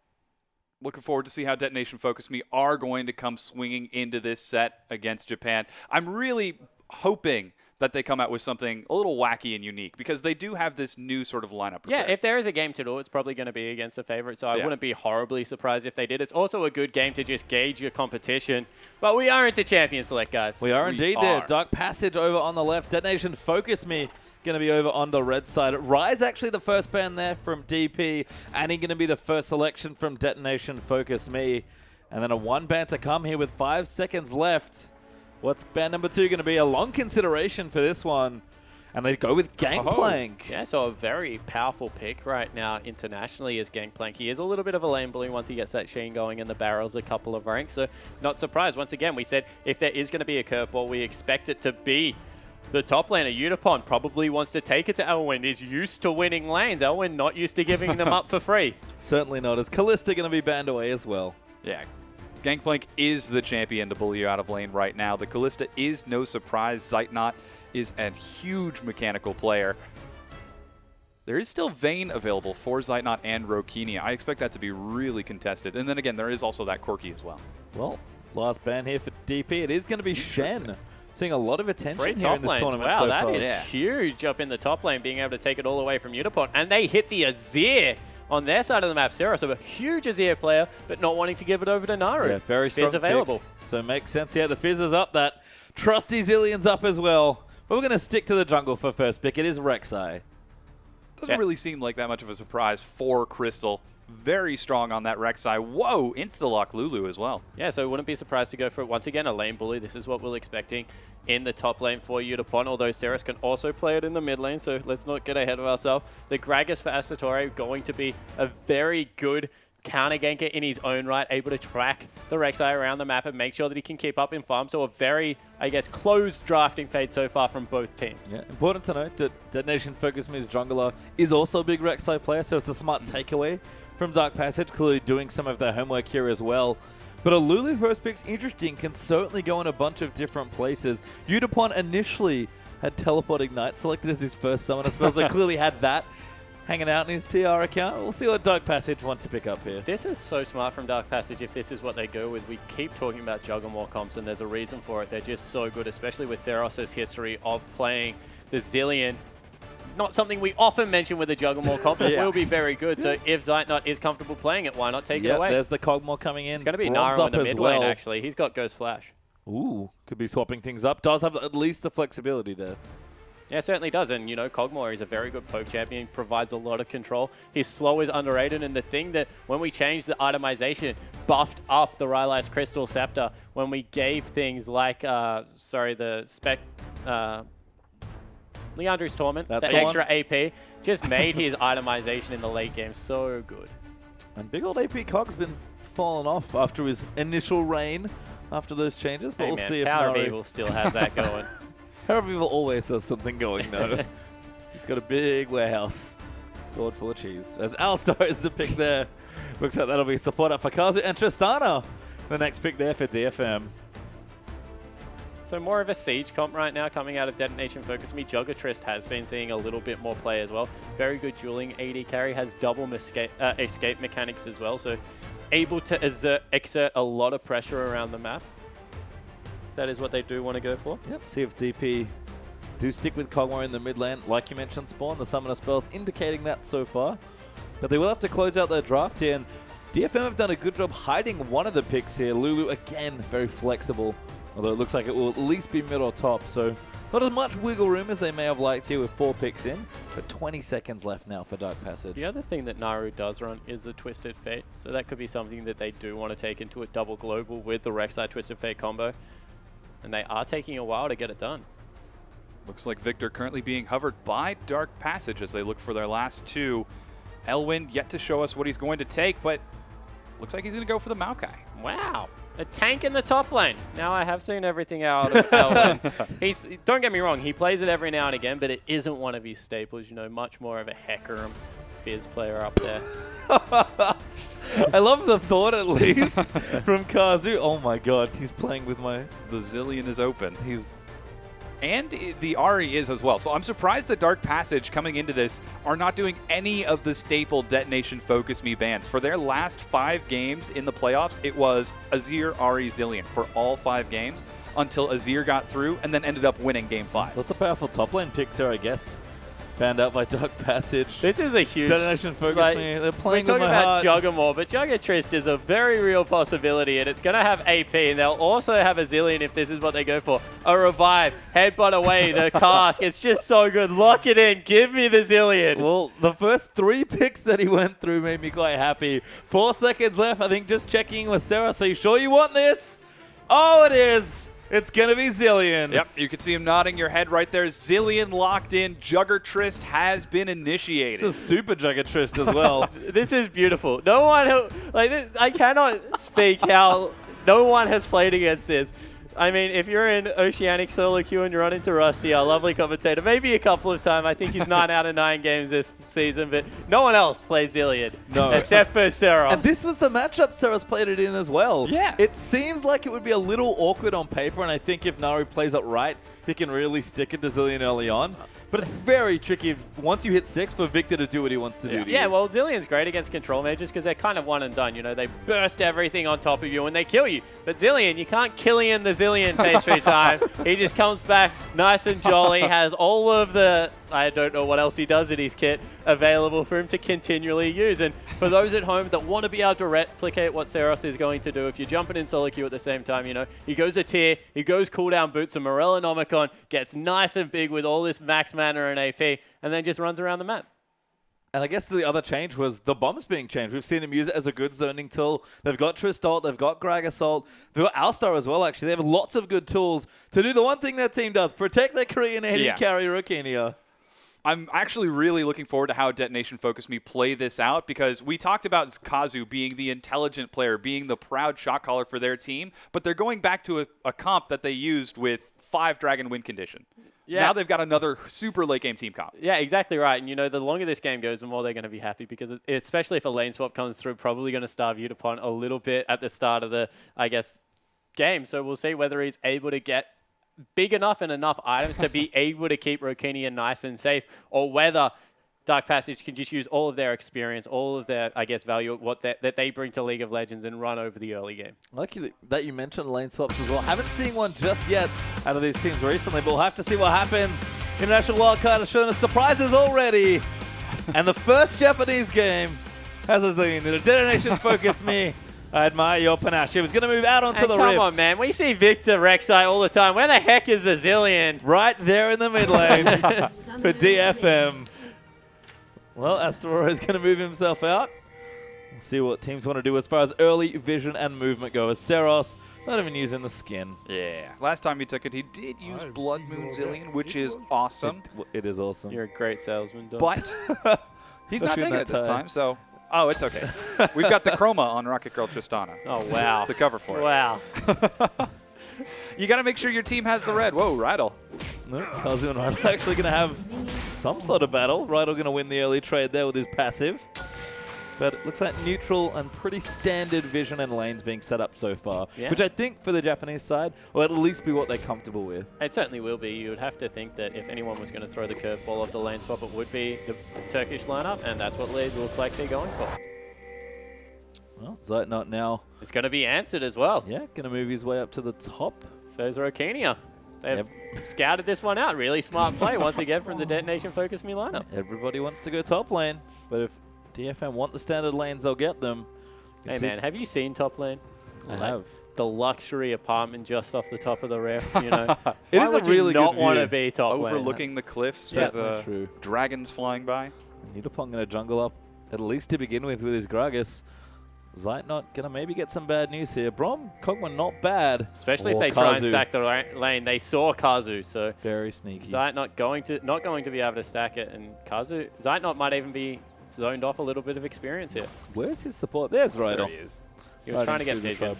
Looking forward to see how Detonation FocuMe are going to come swinging into this set against Japan. I'm really hoping that they come out with something a little wacky and unique because they do have this new sort of lineup prepared. Yeah, if there is a game to do, it's probably going to be against a favorite, so I wouldn't be horribly surprised if they did. It's also a good game to just gauge your competition. But we are into Champion Select, guys. We are indeed there. Dark Passage over on the left. Detonation FocuMe going to be over on the red side. Rise actually the first ban there from DP, and he's going to be the first selection from Detonation FocuMe. And then a one ban to come here with 5 seconds left. What's ban number 2 going to be? A long consideration for this one. And they go with Gangplank. Yeah, so a very powerful pick right now internationally is Gangplank. He is a little bit of a lane bully once he gets that Sheen going and the barrels a couple of ranks. So not surprised. Once again, we said if there is going to be a curveball, we expect it to be the top laner. Udapon probably wants to take it to Elwyn. Is used to winning lanes. Elwyn not used to giving them up for free. Certainly not. Is Callista going to be banned away as well? Yeah. Gangplank is the champion to bully you out of lane right now. The Callista is no surprise. Zeitnot is a huge mechanical player. There is still Vayne available for Zeitnot and Rokenia. I expect that to be really contested. And then again, there is also that Corki as well. Well, last ban here for DP. It is going to be Shen. Seeing a lot of attention Free here in top this lanes. tournament Wow, so that far. is huge up in the top lane, being able to take it all away from Udapon. And they hit the Azir on their side of the map. Sarah, so a huge Azir player, but not wanting to give it over to Naru. Yeah, very strong Fizz available. Pick. So it makes sense here. The Fizz is up. That trusty Zilean's up as well. But we're going to stick to the jungle for first pick. It is Rek'Sai. Doesn't really seem like that much of a surprise for Crystal. Very strong on that Rek'Sai. Whoa, insta-lock Lulu as well. Yeah, so wouldn't be surprised to go for, once again, a lane bully. This is what we're expecting in the top lane for Udapon, although Ceres can also play it in the mid lane, so let's not get ahead of ourselves. The Gragas for Asatore going to be a very good counter ganker in his own right, able to track the Rek'Sai around the map and make sure that he can keep up in farm. So a very, I guess, closed drafting fade so far from both teams. Yeah, important to note that Detonation FocuMe's jungler is also a big Rek'Sai player, so it's a smart takeaway from Dark Passage, clearly doing some of their homework here as well. But a Lulu first pick's interesting, can certainly go in a bunch of different places. Udapon initially had Teleport Ignite selected as his first summoner spell, so clearly had that hanging out in his TR account. We'll see what Dark Passage wants to pick up here. This is so smart from Dark Passage if this is what they go with. We keep talking about Juggermore comps, and there's a reason for it. They're just so good, especially with Seros' history of playing the Zilean. Not something we often mention with the Juggermore comp, but will be very good. So if Zeitnot is comfortable playing it, why not take it away? There's the Cogmore coming in. It's going to be Brom's Naru in the up mid as lane, well. actually. He's got Ghost Flash. Ooh, could be swapping things up. Does have at least the flexibility there. Yeah, certainly does. And, you know, Cogmore is a very good poke champion, provides a lot of control. His slow is underrated, and the thing that when we changed the itemization, buffed up the Rylai's Crystal Scepter when we gave things like, the Spec... Leandre's Torment, That's that the extra AP, just made his itemization in the late game so good. And big old AP Cog's been falling off after his initial reign after those changes, but Hey we'll man, see if Power of Naru... Evil still has that going. Power of Evil always has something going, though. He's got a big warehouse stored full of cheese. As Alistar is the pick there. Looks like that'll be support up for Kazu and Tristana. The next pick there for DFM. So more of a siege comp right now coming out of Detonation FocuMe. Juggertrist has been seeing a little bit more play as well. Very good dueling AD carry, has double escape mechanics as well, so able to exert a lot of pressure around the map. That is what they do want to go for. Yep, see if DP do stick with Cogmore in the mid lane. Like you mentioned, Spawn, the summoner spells indicating that so far. But they will have to close out their draft here, and DFM have done a good job hiding one of the picks here. Lulu, again, very flexible. Although it looks like it will at least be mid or top, so not as much wiggle room as they may have liked here with 4 picks in, but 20 seconds left now for Dark Passage. The other thing that Naru does run is a Twisted Fate, so that could be something that they do want to take into a double global with the Rek'Sai Twisted Fate combo, and they are taking a while to get it done. Looks like Victor currently being hovered by Dark Passage as they look for their last two. Elwin yet to show us what he's going to take, but looks like he's going to go for the Maokai. Wow. A tank in the top lane. Now I have seen everything out of Elwin. Don't get me wrong, he plays it every now and again, but it isn't one of his staples. You know, much more of a Hecarim Fizz player up there. I love the thought, at least, from Kazu. Oh my god, he's playing with my... The Zilean is open. And the Ahri is as well. So I'm surprised that Dark Passage coming into this are not doing any of the staple Detonation Focus Me bans. For their last 5 games in the playoffs, it was Azir, Ahri, Zilean for all 5 games until Azir got through and then ended up winning Game 5. That's a powerful top lane pick, sir, I guess. Banned out by Dark Passage. This is a huge... Detonation Focus Me. They're playing with my about heart. Juggermore, but Juggertrist is a very real possibility, and it's going to have AP, and they'll also have a Zilean if this is what they go for. A revive, headbutt away, the cask. It's just so good. Lock it in. Give me the Zilean. Well, the first 3 picks that he went through made me quite happy. 4 seconds left. I think just checking with Sarah. So you sure you want this? Oh, it is. It's going to be Zilean. Yep, you can see him nodding your head right there. Zilean locked in. Juggertrist has been initiated. It's a super Juggertrist as well. This is beautiful. No one, I cannot speak how no one has played against this. I mean, if you're in Oceanic solo queue and you run into Rusty, our lovely commentator, maybe a couple of times. I think he's 9 out of 9 games this season, but no one else plays Zilean. No. Except for Sarah. And this was the matchup Sarah's played it in as well. Yeah. It seems like it would be a little awkward on paper, and I think if Nari plays it right, he can really stick it to Zilean early on. But it's very tricky once you hit 6 for Victor to do what he wants to do to Yeah, you. well, Zilean's great against control mages because they're kind of one and done. You know, they burst everything on top of you and they kill you. But Zilean, you can't Killian the Zilean pastry time. He just comes back nice and jolly, has all of the, I don't know what else he does in his kit, available for him to continually use. And for those at home that want to be able to replicate what Seros is going to do, if you're jumping in solo queue at the same time, you know, he goes a tier, he goes cooldown boots, and Morellonomicon gets nice and big with all this max mana and AP, and then just runs around the map. And I guess the other change was the bombs being changed. We've seen him use it as a good zoning tool. They've got Tristalt, they've got Grag Assault, they've got Alistar as well, actually. They have lots of good tools to do the one thing their team does, protect their Korean AD carry Rokenia. I'm actually really looking forward to how Detonation Focus Me play this out because we talked about Kazu being the intelligent player, being the proud shot caller for their team, but they're going back to a comp that they used with 5 Dragon Win condition. Yeah. Now they've got another super late game team comp. Yeah, exactly right. And, you know, the longer this game goes, the more they're going to be happy because especially if a lane swap comes through, probably going to starve Udapon a little bit at the start of the, I guess, game. So we'll see whether he's able to get big enough and enough items to be able to keep Rokenia nice and safe, or whether Dark Passage can just use all of their experience, all of their, I guess, value that they bring to League of Legends and run over the early game. I like that you mentioned lane swaps as well. Haven't seen one just yet out of these teams recently, but we'll have to see what happens. International Wildcard has shown us surprises already. And the first Japanese game has us leading to Detonation Focus Me. I admire your panache. He was going to move out onto the rift. Come on, man. We see Victor Rek'Sai all the time. Where the heck is the Zilean? Right there in the mid lane for DFM. Well, Astaroa is going to move himself out. We'll see what teams want to do as far as early vision and movement go. As Seros, not even using the skin. Yeah. Last time he took it, he did use Blood Moon Zilean, which is awesome. It is awesome. You're a great salesman, Dom. But he's not Especially in taking it that this tie. time, so... Oh, it's okay. We've got the chroma on Rocket Girl Tristana. Oh, wow. To cover for it. Wow. You got to make sure your team has the red. Whoa, Rydell. No, Kazu and Rydell actually going to have some sort of battle. Rydell going to win the early trade there with his passive. But it looks like neutral and pretty standard vision and lanes being set up so far, which I think for the Japanese side will at least be what they're comfortable with. It certainly will be. You would have to think that if anyone was going to throw the curveball of the lane swap, it would be the Turkish lineup, and that's what Leeds look like they're going for. Well, Zilean now, It's going to be answered as well. yeah, going to move his way up to the top. So is Rokenia. They've scouted this one out. Really smart play once again from the Detonation Focus Me lineup. Everybody wants to go top lane, but if DFM want the standard lanes, they'll get them. Hey, man, have you seen top lane? I have. The luxury apartment just off the top of the ref, you know. It Why is a would really you not good want to view. be top lane? Overlooking the cliffs Yeah. with True. dragons flying by. Nidapong going to jungle up, at least to begin with his Gragas. Zeitnot gonna maybe get some bad news here. Brom, Kog'Maw not bad. Especially if Or they try and Kazu. stack the lane. They saw Kazu, so Very sneaky. Zeitnot not going to be able to stack it, and Kazu, Zeitnot might even be zoned off a little bit of experience here. Where's his support? There's Ryder. There he is. He was trying to get vision.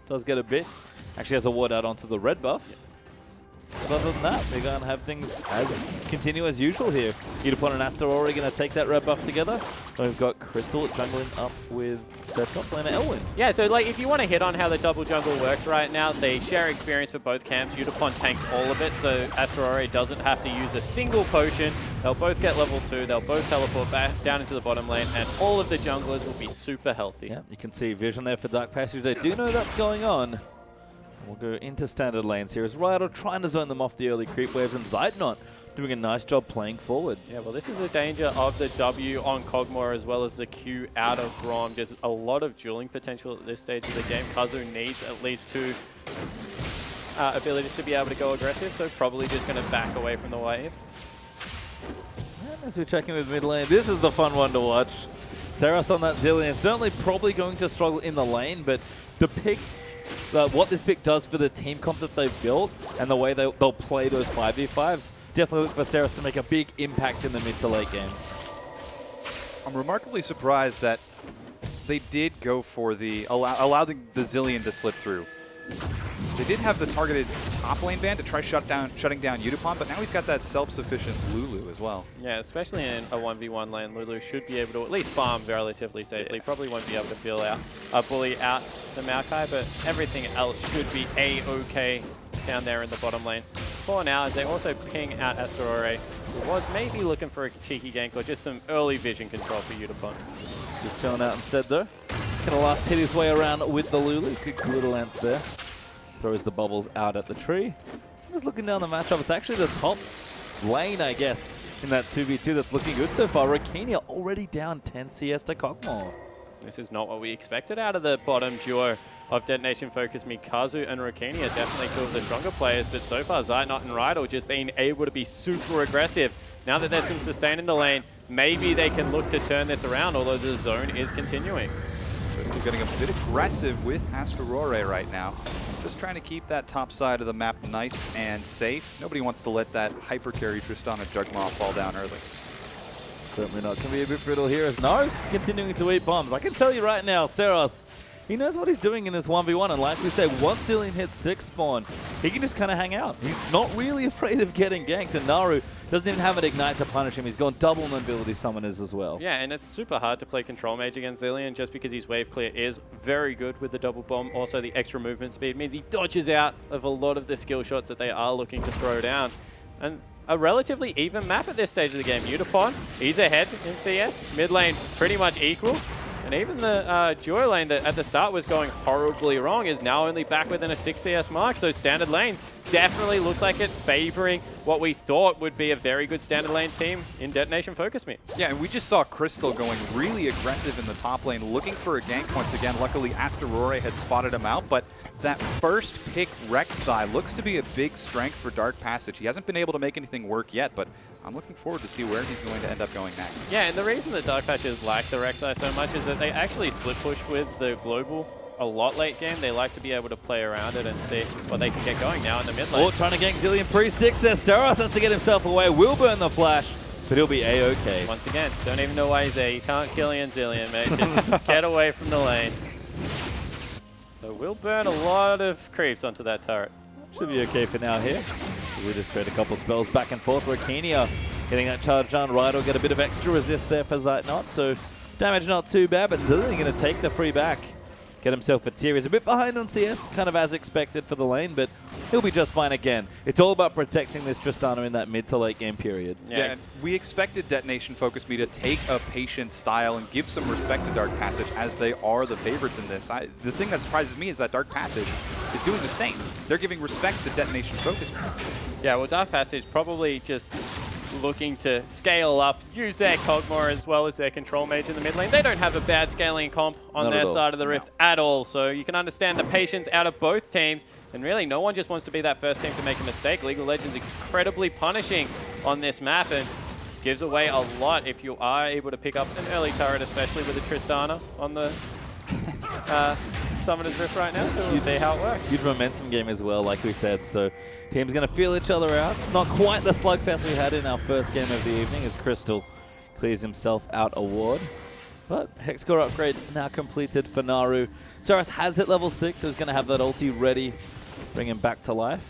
Does get a bit. Actually has a ward out onto the red buff. But other than that, we're going to have things as continue as usual here. Udapon and Astaroria going to take that red buff together. And we've got Crystal jungling up with their top laner Elwyn. Yeah, so like if you want to hit on how the double jungle works right now, they share experience for both camps. Udapon tanks all of it, so Astaroria doesn't have to use a single potion. They'll both get level 2, they'll both teleport back down into the bottom lane, and all of the junglers will be super healthy. Yeah, you can see vision there for Dark Passage. They do know that's going on. We'll go into standard lanes here as Riot trying to zone them off the early creep waves, and Zeitnot doing a nice job playing forward. Yeah, well, this is a danger of the W on Kog'Maw as well as the Q out of Brom. There's a lot of dueling potential at this stage of the game. Kazu needs at least 2 abilities to be able to go aggressive, so probably just going to back away from the wave. And as we check in with mid lane, this is the fun one to watch. Saros on that Zilean, certainly probably going to struggle in the lane, but the pick, what this pick does for the team comp that they've built and the way they'll play those 5v5s, definitely look for Saros to make a big impact in the mid to late game. I'm remarkably surprised that they did go for the allow the Zilean to slip through. They did have the targeted top lane ban to try shutting down Udapon, but now he's got that self-sufficient Lulu as well. Yeah, especially in a 1v1 lane, Lulu should be able to at least farm relatively safely. Probably won't be able to bully out the Maokai, but everything else should be a-okay down there in the bottom lane. For now, as they also ping out Astaroria, who was maybe looking for a cheeky gank or just some early vision control for Udapon. Just chilling out instead though. Gonna last hit his way around with the Lulu. Quick little ants there. Throws the bubbles out at the tree. Just looking down the matchup, it's actually the top lane, I guess, in that 2v2 that's looking good so far. Rokenia already down 10 CS to Kog'Maw. This is not what we expected out of the bottom duo of Detonation FocuMe. Kazu and Rokenia definitely two of the stronger players, but so far Zeitnot and Rydal just being able to be super aggressive. Now that there's some sustain in the lane, maybe they can look to turn this around, although the zone is continuing. Still getting a bit aggressive with Astaroria right now. Just trying to keep that top side of the map nice and safe. Nobody wants to let that hyper carry Tristana Jugma fall down early. Certainly not. Can be a bit brittle here as Naru's continuing to eat bombs. I can tell you right now, Saros, he knows what he's doing in this 1v1. And like we said, once Zilean hits 6 spawn, he can just kind of hang out. He's not really afraid of getting ganked. And Naru doesn't even have an ignite to punish him. He's gone double mobility summoners as well. Yeah, and it's super hard to play control mage against Zilean just because his wave clear is very good with the double bomb. Also, the extra movement speed means he dodges out of a lot of the skill shots that they are looking to throw down. And a relatively even map at this stage of the game. Udapon, he's ahead in CS. Mid lane pretty much equal. And even the duo lane that at the start was going horribly wrong is now only back within a 6 CS mark. So standard lanes definitely looks like it's favoring what we thought would be a very good standard lane team in Detonation FocuMe. Yeah, and we just saw Crystal going really aggressive in the top lane, looking for a gank once again. Luckily, Astaroria had spotted him out, but that first pick Rek'Sai looks to be a big strength for Dark Passage. He hasn't been able to make anything work yet, but I'm looking forward to see where he's going to end up going next. Yeah, and the reason that Dark Patches like the Rek'Sai so much is that they actually split push with the global a lot late game. They like to be able to play around it and see what they can get going now in the mid lane. Oh, trying to gank Zilean pre-6 there. Saros has to get himself away. Will burn the flash, but he'll be A-okay. Once again, don't even know why he's there. You can't kill Ian Zilean, mate. Just get away from the lane. So we'll burn a lot of creeps onto that turret. Should be okay for now here. We just trade a couple spells back and forth. Rokenia getting that charge on. Rydal get a bit of extra resist there for Zeitnot, so damage not too bad, but Zilean going to take the free back. Get himself a tier. He's a bit behind on CS, kind of as expected for the lane, but he'll be just fine again. It's all about protecting this Tristana in that mid to late game period. Yeah, and we expected Detonation FocuMe to take a patient style and give some respect to Dark Passage as they are the favorites in this. The thing that surprises me is that Dark Passage is doing the same. They're giving respect to Detonation FocuMe. Yeah, well, Dark Passage probably just looking to scale up, use their Kog'Maw as well as their control mage in the mid lane. They don't have a bad scaling comp on their side of the rift at all, so you can understand the patience out of both teams, and really no one just wants to be that first team to make a mistake. League of Legends incredibly punishing on this map and gives away a lot if you are able to pick up an early turret, especially with the Tristana on the Summoner's Rift right now, so we'll see how it works. Huge momentum game as well, like we said. So teams going to feel each other out. It's not quite the slugfest we had in our first game of the evening as Crystal clears himself out a ward. But Hex Core upgrade now completed for Naru. Saras has hit level 6, so he's going to have that ulti ready, bring him back to life.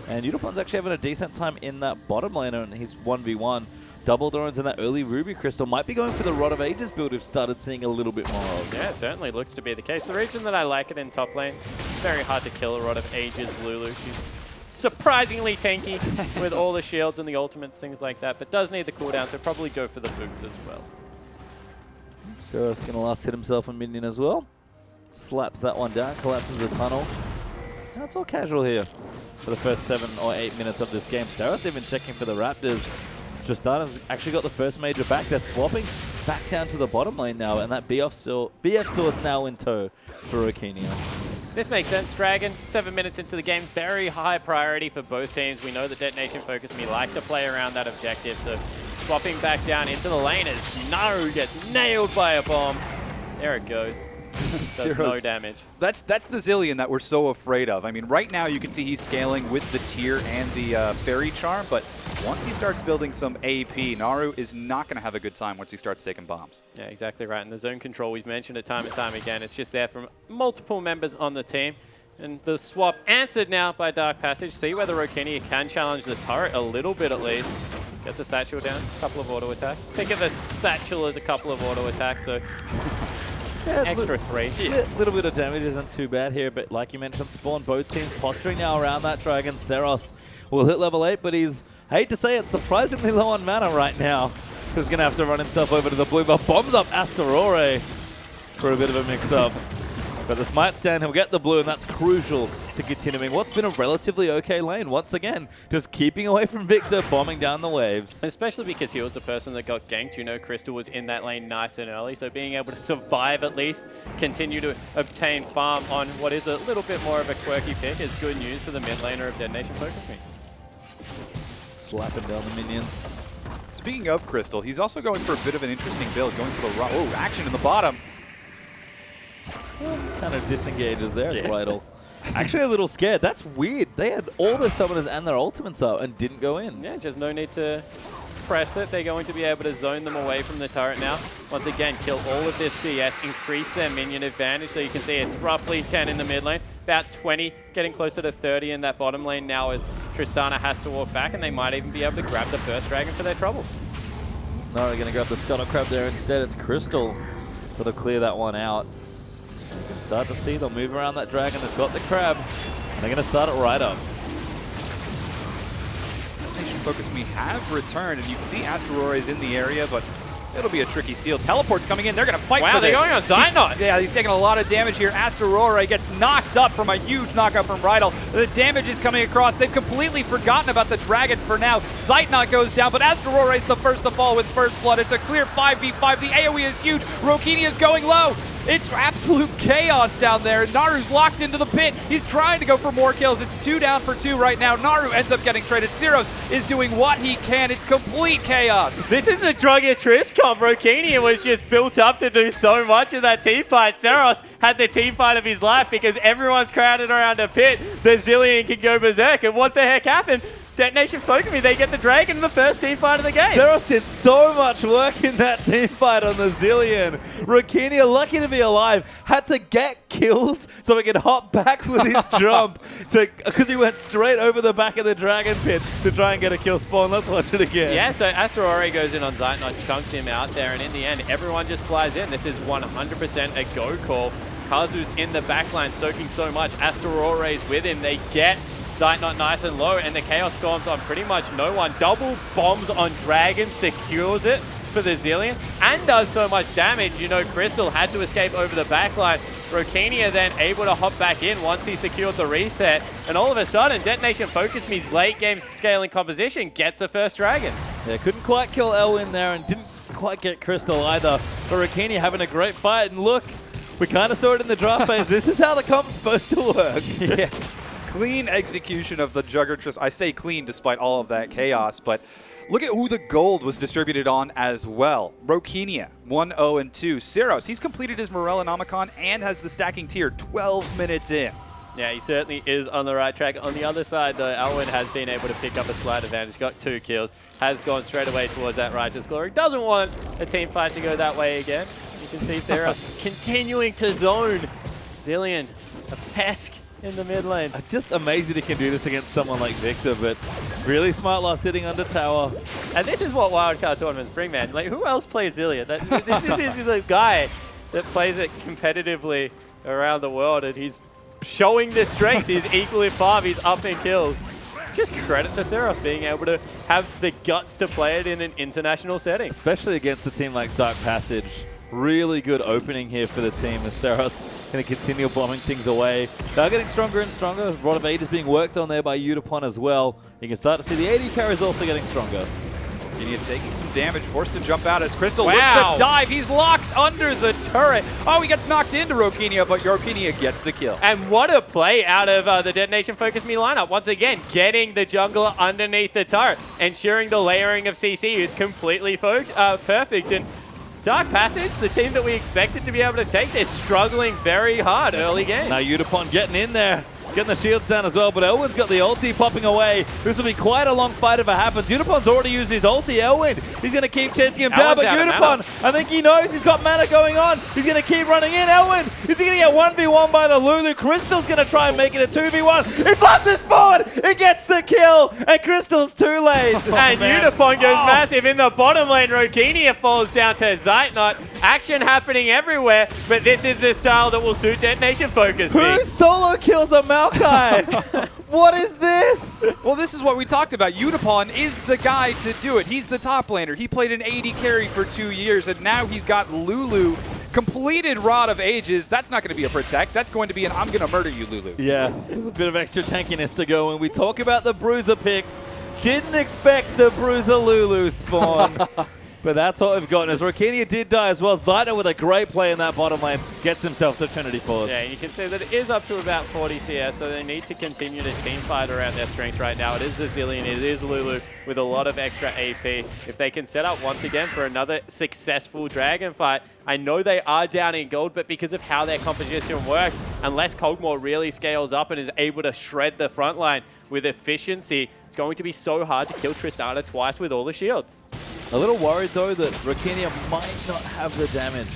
And Udapon's actually having a decent time in that bottom lane, and he's 1v1. Double Dorans in that early Ruby Crystal might be going for the Rod of Ages build we've started seeing a little bit more of. Yeah, certainly looks to be the case. The region that I like it in top lane, very hard to kill a Rod of Ages Lulu. She's surprisingly tanky with all the shields and the ultimates, things like that, but does need the cooldown, so probably go for the boots as well. Saras going to last hit himself a minion as well. Slaps that one down, collapses the tunnel. Now it's all casual here for the first 7 or 8 minutes of this game. Saras even checking for the Raptors. Tristana's actually got the first major back. They're swapping back down to the bottom lane now, and that BF sword's now in tow for Rokenia. This makes sense. Dragon, 7 minutes into the game, very high priority for both teams. We know that Detonation FocuMe like to play around that objective, so swapping back down into the lane as Naru gets nailed by a bomb. There it goes. Does no damage. That's the Zilean that we're so afraid of. I mean, right now you can see he's scaling with the tier and the fairy charm, but once he starts building some AP, Naru is not going to have a good time once he starts taking bombs. Yeah, exactly right. And the zone control, we've mentioned it time and time again. It's just there from multiple members on the team. And the swap answered now by Dark Passage. See whether Rokenia can challenge the turret a little bit at least. Gets a satchel down, a couple of auto attacks. Think of a satchel as a couple of auto attacks, so yeah, extra 3. A little bit of damage isn't too bad here, but like you mentioned, Spawn, both teams posturing now around that dragon. Saros will hit level 8, but he's, hate to say it, surprisingly low on mana right now. He's going to have to run himself over to the blue buff. Bombs up Asterore for a bit of a mix-up. But the Smite stand, he'll get the blue, and that's crucial to continuing what's been a relatively okay lane. Once again, just keeping away from Victor, bombing down the waves. Especially because he was the person that got ganked. You know, Crystal was in that lane nice and early, so being able to survive at least, continue to obtain farm on what is a little bit more of a quirky pick is good news for the mid laner of Detonation FocuMe. Slapping down the minions. Speaking of Crystal, he's also going for a bit of an interesting build, going for the action in the bottom. Kind of disengages there as Rydal. Actually a little scared. That's weird. They had all their summoners and their ultimates up and didn't go in. Yeah, just no need to press it. They're going to be able to zone them away from the turret now. Once again, kill all of this CS, increase their minion advantage. So you can see it's roughly 10 in the mid lane, about 20, getting closer to 30 in that bottom lane now as Tristana has to walk back, and they might even be able to grab the first dragon for their troubles. No, they're going to grab the Scuttle Crab there instead. It's Crystal that'll clear that one out. You can start to see they'll move around that dragon. They've got the crab. And they're going to start it right up. Detonation FocuMe have returned, and you can see Asterore is in the area, but it'll be a tricky steal. Teleport's coming in. They're going to fight for this. Wow, they're going on Zilean. Yeah, he's taking a lot of damage here. Asterore gets knocked up from a huge knockout from Rydal. The damage is coming across. They've completely forgotten about the dragon for now. Zilean goes down, but Asterore is the first to fall with First Blood. It's a clear 5v5. The AoE is huge. Rokenia is going low. It's absolute chaos down there. Naru's locked into the pit. He's trying to go for more kills. It's 2 down for 2 right now. Naru ends up getting traded. Syros is doing what he can. It's complete chaos. This is a Drug-a-Triss comp. Rokenia was just built up to do so much in that team fight. Saros had the team fight of his life because everyone's crowded around a pit. The Zilean can go berserk. And what the heck happens? Detonation FocuMe, they get the dragon in the first team fight of the game. Saros did so much work in that team fight on the Zilean. Rokenia, lucky to be alive, had to get kills so he could hop back with his jump because he went straight over the back of the dragon pit to try and get a kill. Spawn, let's watch it again. Yeah, so Asterore goes in on Zilean, chunks him out there, and in the end, everyone just flies in. This is 100% a go call. Kazu's in the backline soaking so much. Asterore's with him. They get Zilean nice and low, and the Chaos Storms on pretty much no one. Double bombs on Dragon, secures it for the Zilean, and does so much damage. You know, Crystal had to escape over the backline. Rokenia then able to hop back in once he secured the reset, and all of a sudden, Detonation FocuMe's late game scaling composition gets the first dragon. Yeah, couldn't quite kill Elwyn there and didn't quite get Crystal either. But Rokenia having a great fight, and look, we kind of saw it in the draft phase. This is how the comp's supposed to work. Yeah. Clean execution of the Juggernaut. I say clean despite all of that chaos, but Look at who the gold was distributed on as well. Rokinia, 1-0-2. Seros, he's completed his Morellonomicon and has the stacking tier 12 minutes in. Yeah, he certainly is on the right track. On the other side, though, Elwin has been able to pick up a slight advantage, got 2 kills, has gone straight away towards that Righteous Glory. Doesn't want a team fight to go that way again. You can see Seros continuing to zone. Zilean, a pest in the mid lane. Just amazing he can do this against someone like Victor, but really smart last sitting under tower. And this is what wildcard tournaments bring, man. Like, who else plays Zilean? This is the guy that plays it competitively around the world, and he's showing the strengths. He's equally farm. He's up in kills. Just credit to Seros being able to have the guts to play it in an international setting. Especially against a team like Dark Passage. Really good opening here for the team as Seros going to continue bombing things away. They're getting stronger and stronger. A lot of aid is being worked on there by Udapon as well. You can start to see the AD carry is also getting stronger. Rokinia taking some damage, forced to jump out as Crystal Wow. looks to dive. He's locked under the turret. Oh, he gets knocked into Rokinia, but Rokinia gets the kill. And what a play out of the Detonation FocuMe lineup. Once again, getting the jungler underneath the turret, ensuring the layering of CC is completely perfect. And Dark Passage, the team that we expected to be able to take, they're struggling very hard early game. Now Udapon getting in there, getting the shields down as well, but Elwin's got the ulti popping away. This will be quite a long fight if it happens. Udapon's already used his ulti. Elwin, he's going to keep chasing him down, but Udapon, I think he knows he's got mana going on. He's going to keep running in. Elwin, is he going to get 1v1 by the Lulu? Crystal's going to try and make it a 2v1. He flashes forward, he gets the kill, and Crystal's too late. And Udapon goes massive in the bottom lane. Rokinia falls down to Zeitnot. Action happening everywhere, but this is the style that will suit Detonation FocuMe. Who solo kills a Maokai? What is this? Well, this is what we talked about. Udapon is the guy to do it. He's the top laner. He played an AD carry for 2 years, and now he's got Lulu, completed Rod of Ages. That's not going to be a protect. That's going to be an I'm going to murder you, Lulu. Yeah, a bit of extra tankiness to go when we talk about the Bruiser picks. Didn't expect the Bruiser Lulu spawn. But that's what we've gotten, as Rokinia did die as well. Zyda with a great play in that bottom lane gets himself to Trinity Force. Yeah, you can see that it is up to about 40 CS, so they need to continue to team fight around their strengths right now. It is the Zilean, it is Lulu with a lot of extra AP. If they can set up once again for another successful Dragon fight, I know they are down in gold, but because of how their composition works, unless Kog'Maw really scales up and is able to shred the front line with efficiency, it's going to be so hard to kill Tristana twice with all the shields. A little worried, though, that Rokinia might not have the damage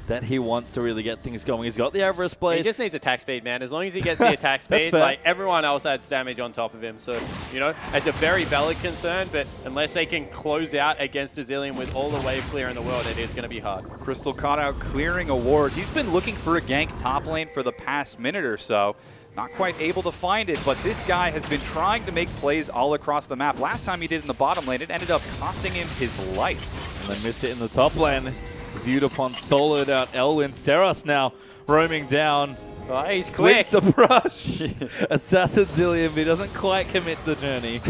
that he wants to really get things going. He's got the Avarice Blade. He just needs attack speed, man. As long as he gets the attack speed, like everyone else adds damage on top of him. So, you know, it's a very valid concern, but unless they can close out against a Zilean with all the wave clear in the world, it is going to be hard. Crystal caught out clearing a ward. He's been looking for a gank top lane for the past minute or so. Not quite able to find it, but this guy has been trying to make plays all across the map. Last time he did in the bottom lane, it ended up costing him his life. And then missed it in the top lane. Udapon soloed out Elwin. Seros now roaming down. Oh, he's quick. Sweeps the brush. Assassin Zilean, but he doesn't quite commit the journey.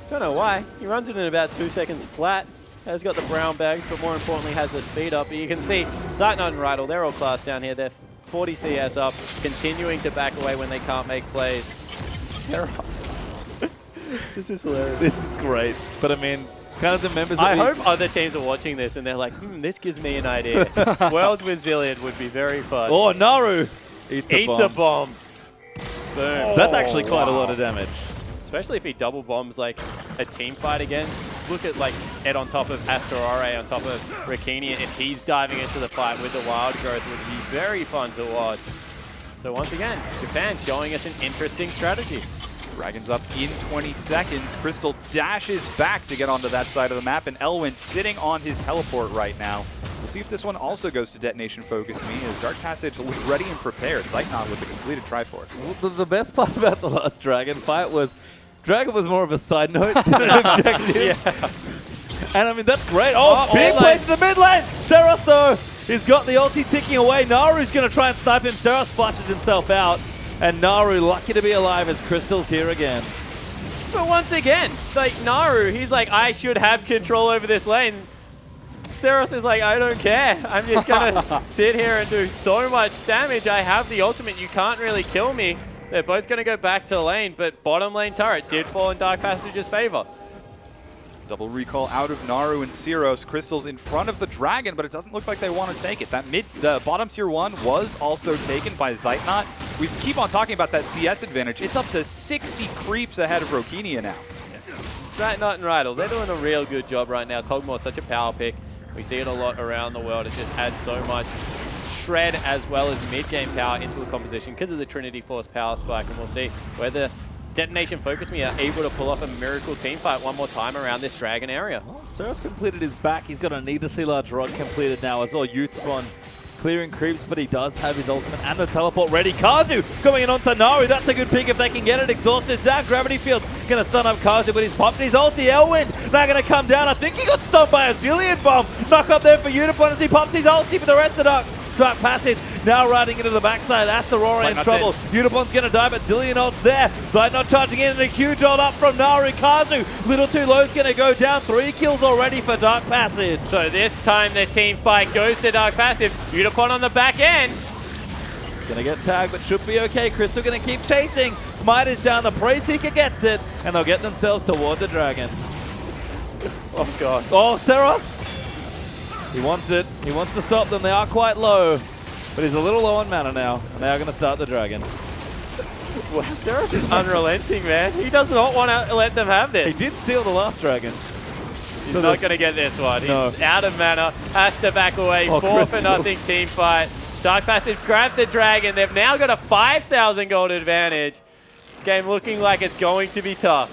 Don't know why. He runs it in about 2 seconds flat. Has got the brown bags, but more importantly has the speed up. But you can see Zeitnot and Rydal, they're all class down here. They're 40 CS up, continuing to back away when they can't make plays. Seros. This is hilarious. This is great. But I mean, kind of the members I that hope other teams are watching this and they're like, this gives me an idea. Worlds with Zilean would be very fun. Oh, Naru eats a bomb. Boom. That's actually quite a lot of damage. Especially if he double bombs like a team fight again. Look at like Ed on top of Astorare on top of Rokinia, and he's diving into the fight with the wild growth would be very fun to watch. So once again, Japan showing us an interesting strategy. Dragons up in 20 seconds. Crystal dashes back to get onto that side of the map, and Elwin sitting on his teleport right now. We'll see if this one also goes to Detonation FocuMe as Dark Passage looked ready and prepared. Zeitnot with the completed Triforce. Well, the best part about the last Dragon fight was Dragon was more of a side note than an objective. Yeah. And I mean, that's great. Oh, big place in the mid lane. Seros, though, he's got the ulti ticking away. Naru's going to try and snipe him. Seros flashes himself out. And Naru lucky to be alive as Crystal's here again. But once again, like Naru, he's like, I should have control over this lane. Seros is like, I don't care. I'm just going to sit here and do so much damage. I have the ultimate. You can't really kill me. They're both going to go back to lane, but bottom lane turret did fall in Dark Passage's favor. Double recall out of Naru and Ceros. Crystal's in front of the Dragon, but it doesn't look like they want to take it. The bottom tier 1 was also taken by Zilean. We keep on talking about that CS advantage. It's up to 60 creeps ahead of Rokenia now. Zilean and Rydell, they're doing a real good job right now. Kog'Maw's such a power pick. We see it a lot around the world. It just adds so much shred as well as mid-game power into the composition because of the Trinity Force power spike, and we'll see whether Detonation FocuMe are able to pull off a miracle team fight one more time around this Dragon area. Oh, Ceros completed his back. He's going to need to see large rod completed now as well. Utapon clearing creeps, but he does have his ultimate and the teleport ready. Kazu coming in onto Naru. That's a good pick if they can get it. Exhaust is down. Gravity Field going to stun up Kazu, but he's popped his ulti. Elwind now going to come down. I think he got stunned by a Zilean bomb. Knock up there for Utapon as he pops his ulti, but the rest of Dark Passage now riding into the backside. Astarora in trouble. Utapon's going to die, but Zilean ult's there. Zilean charging in and a huge ult up from Naru. Kazu, little too low, is going to go down. 3 kills already for Dark Passage. So this time the team fight goes to Dark Passage. Utapon on the back end. Going to get tagged, but should be okay. Crystal going to keep chasing. Smite is down. The Prey Seeker gets it, and they'll get themselves toward the Dragon. Oh, God. Oh, Ceros. He wants it. He wants to stop them. They are quite low, but he's a little low on mana now, and they are going to start the Dragon. Wow, Ceros is unrelenting, man. He does not want to let them have this. He did steal the last Dragon. He's not going to get this one. He's out of mana, has to back away. 4-0 team fight. Dark Passage grabbed the Dragon. They've now got a 5,000 gold advantage. This game looking like it's going to be tough.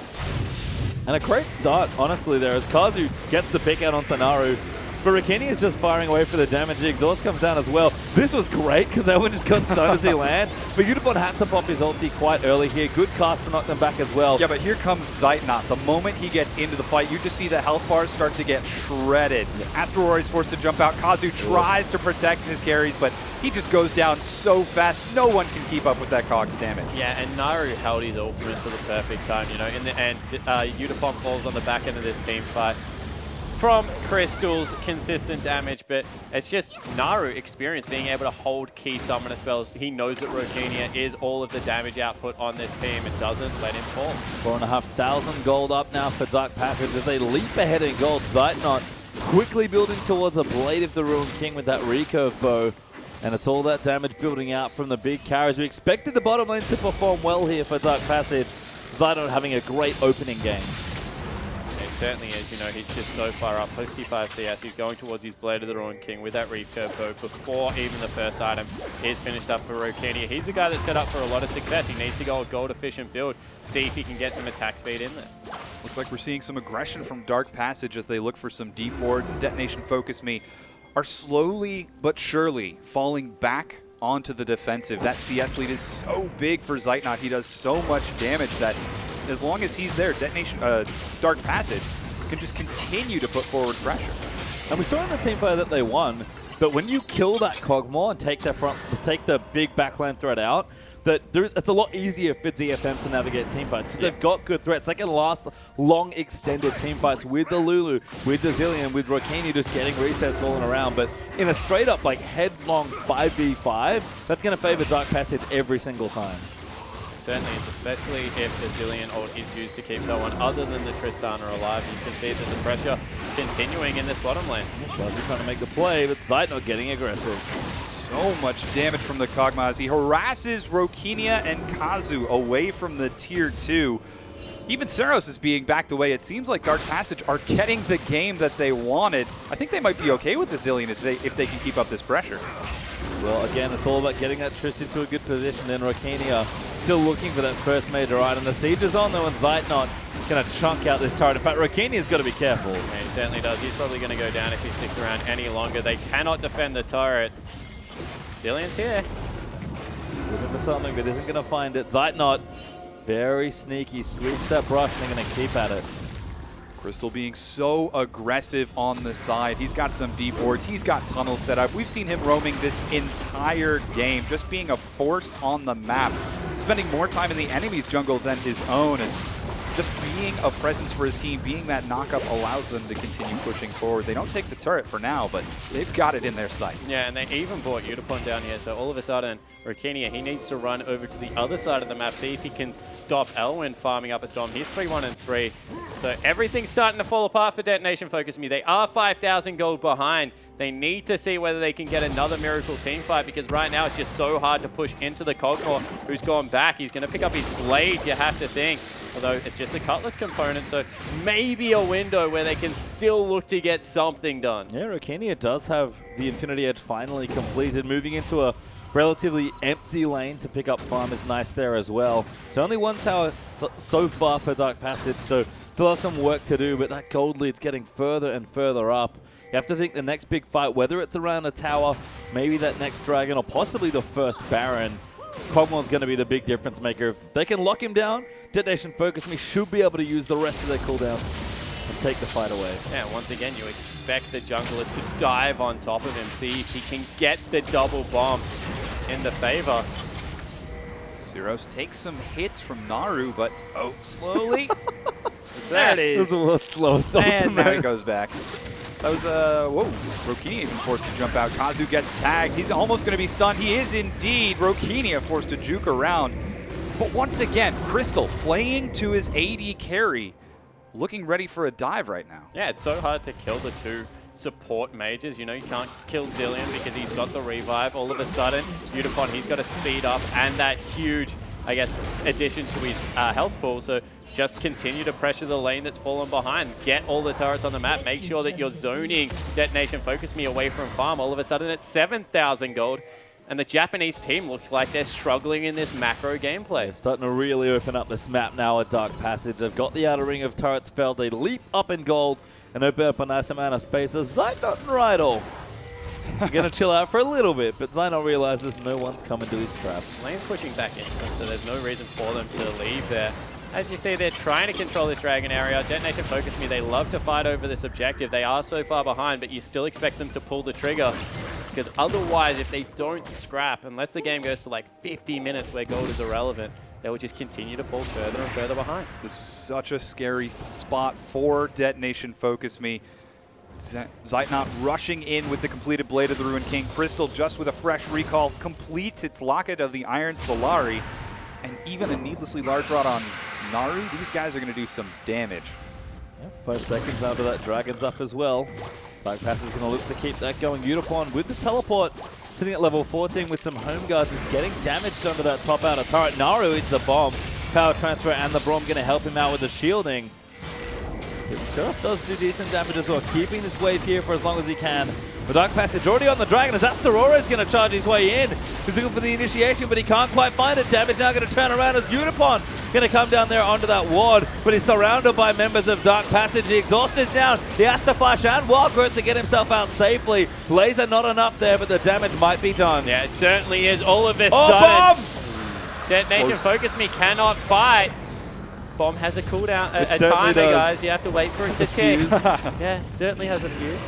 And a great start, honestly, there as Kazu gets the pick out on Naru. But Rokenia is just firing away for the damage. The exhaust comes down as well. This was great because Elwin just got stunned as he land. But Utapon had to pop his ulti quite early here. Good cast to knock them back as well. Yeah, but here comes Zilean. The moment he gets into the fight, you just see the health bars start to get shredded. Astarora is forced to jump out. Kazu tries to protect his carries, but he just goes down so fast. No one can keep up with that Cog's damage. Yeah, and Naru held his ultimate to the perfect time. You know, in the end, Utapon falls on the back end of this team fight from Crystal's consistent damage, but it's just Naru experience being able to hold key summoner spells. He knows that Rokenia is all of the damage output on this team and doesn't let him fall. 4,500 gold up now for Dark Passage as they leap ahead in gold. Zilean quickly building towards a Blade of the Ruined King with that recurve bow. And it's all that damage building out from the big carries. We expected the bottom lane to perform well here for Dark Passage. Zilean having a great opening game. It certainly is. You know, he's just so far up, 55 CS. He's going towards his Blade of the Ruined King with that recurve bow before even the first item is finished up for Rokenia. He's a guy that's set up for a lot of success. He needs to go a gold efficient build, see if he can get some attack speed in there. Looks like we're seeing some aggression from Dark Passage as they look for some deep wards, and Detonation FocuMe are slowly but surely falling back onto the defensive. That CS lead is so big for Zilean. He does so much damage that as long as he's there, Dark Passage can just continue to put forward pressure. And we saw in the team fight that they won, but when you kill that Kog'Maw and take the big backline threat out, it's a lot easier for DFM to navigate team fights because they've got good threats. They can last long, extended team fights with the Lulu, with the Zilean, with Rokenia just getting resets all and around. But in a straight-up, like, headlong 5v5, that's going to favor Dark Passage every single time. Certainly is, especially if the Zilean ult is used to keep someone other than the Tristana alive. You can see that the pressure continuing in this bottom lane. Buzzy trying to make the play, but Zilean getting aggressive. So much damage from the Kog'Maw as he harasses Rokenia and Kazu away from the tier 2. Even Ceros is being backed away. It seems like Dark Passage are getting the game that they wanted. I think they might be okay with the Zilean if they can keep up this pressure. Well, again, it's all about getting that Trist into a good position. Then Rokenia still looking for that first major item. The siege is on, though, and Zilean going to chunk out this turret. In fact, Rokenia's got to be careful. Yeah, he certainly does. He's probably going to go down if he sticks around any longer. They cannot defend the turret. Zilean's here. Looking for something, but isn't going to find it. Zilean, very sneaky, sweeps that brush, and they're going to keep at it. Crystal being so aggressive on the side. He's got some deep wards. He's got tunnels set up. We've seen him roaming this entire game, just being a force on the map, spending more time in the enemy's jungle than his own. And just being a presence for his team, being that knockup allows them to continue pushing forward. They don't take the turret for now, but they've got it in their sights. Yeah, and they even brought Udapon down here, so all of a sudden, Rokenia, he needs to run over to the other side of the map, see if he can stop Elwyn farming up a storm. He's 3-1-3, so everything's starting to fall apart for Detonation FocuMe. They are 5,000 gold behind. They need to see whether they can get another Miracle team fight, because right now it's just so hard to push into the Cogmore, who's gone back. He's going to pick up his blade, you have to think. Although it's just a Cutlass component, so maybe a window where they can still look to get something done. Yeah, Rokenia does have the Infinity Edge finally completed. Moving into a relatively empty lane to pick up farm is nice there as well. It's only one tower so far for Dark Passage, so still have some work to do, but that gold lead's getting further and further up. You have to think the next big fight, whether it's around a tower, maybe that next dragon, or possibly the first Baron, Cogmore's going to be the big difference maker. If they can lock him down, Detonation FocuMe should be able to use the rest of their cooldowns and take the fight away. Yeah, once again, you expect the jungler to dive on top of him, see if he can get the double bomb in the favor. Zeros takes some hits from Naru, but slowly. There it This is. is the world's slowest And now he ultimate. goes back. That was, whoa, Rokenia even forced to jump out. Kazu gets tagged. He's almost going to be stunned. He is indeed. Rokenia forced to juke around. But once again, Crystal playing to his AD carry, looking ready for a dive right now. Yeah, it's so hard to kill the two support mages. You know, you can't kill Zilean because he's got the revive. All of a sudden, Udapon, he's got to speed up and that huge, I guess, addition to his health pool. So just continue to pressure the lane that's fallen behind. Get all the turrets on the map. Make sure that you're zoning Detonation FocuMe away from farm. All of a sudden, it's 7,000 gold. And the Japanese team looks like they're struggling in this macro gameplay. Starting to really open up this map now at Dark Passage. They've got the outer ring of turrets felled. They leap up in gold and open up a nice amount of space. As Zilean and Rydal are going to chill out for a little bit, but Zilean realizes no one's coming to his trap. Lane's pushing back into them, so there's no reason for them to leave there. As you see, they're trying to control this dragon area. Detonation FocuMe, they love to fight over this objective. They are so far behind, but you still expect them to pull the trigger. Because otherwise, if they don't scrap, unless the game goes to like 50 minutes where gold is irrelevant, they will just continue to fall further and further behind. This is such a scary spot for Detonation FocuMe. Zilean rushing in with the completed Blade of the Ruined King. Crystal, just with a fresh recall, completes its Locket of the Iron Solari. And even a needlessly large rod on Naru. These guys are going to do some damage. Yep, 5 seconds after that, Dragon's up as well. Dark Passage is going to look to keep that going. Udapon with the teleport, sitting at level 14 with some home guards, is getting damaged under that top outer turret. Naru hits a bomb. Power transfer and the Braum going to help him out with the shielding. Zeros does do decent damage as well, keeping this wave here for as long as he can. The Dark Passage already on the Dragon as Asterora is going to charge his way in. He's looking for the initiation, but he can't quite find it. Damage now going to turn around as Udapon going to come down there onto that ward, but he's surrounded by members of Dark Passage. The Exhaust is down. He has to flash and Wildcard to get himself out safely. Laser not enough there, but the damage might be done. Yeah, it certainly is. All of this Bomb! sudden, Detonation FocuMe cannot fight. Bomb has a cooldown, a certainly timer, does. guys. You have to wait for it to tick. Yeah, it certainly has a fuse.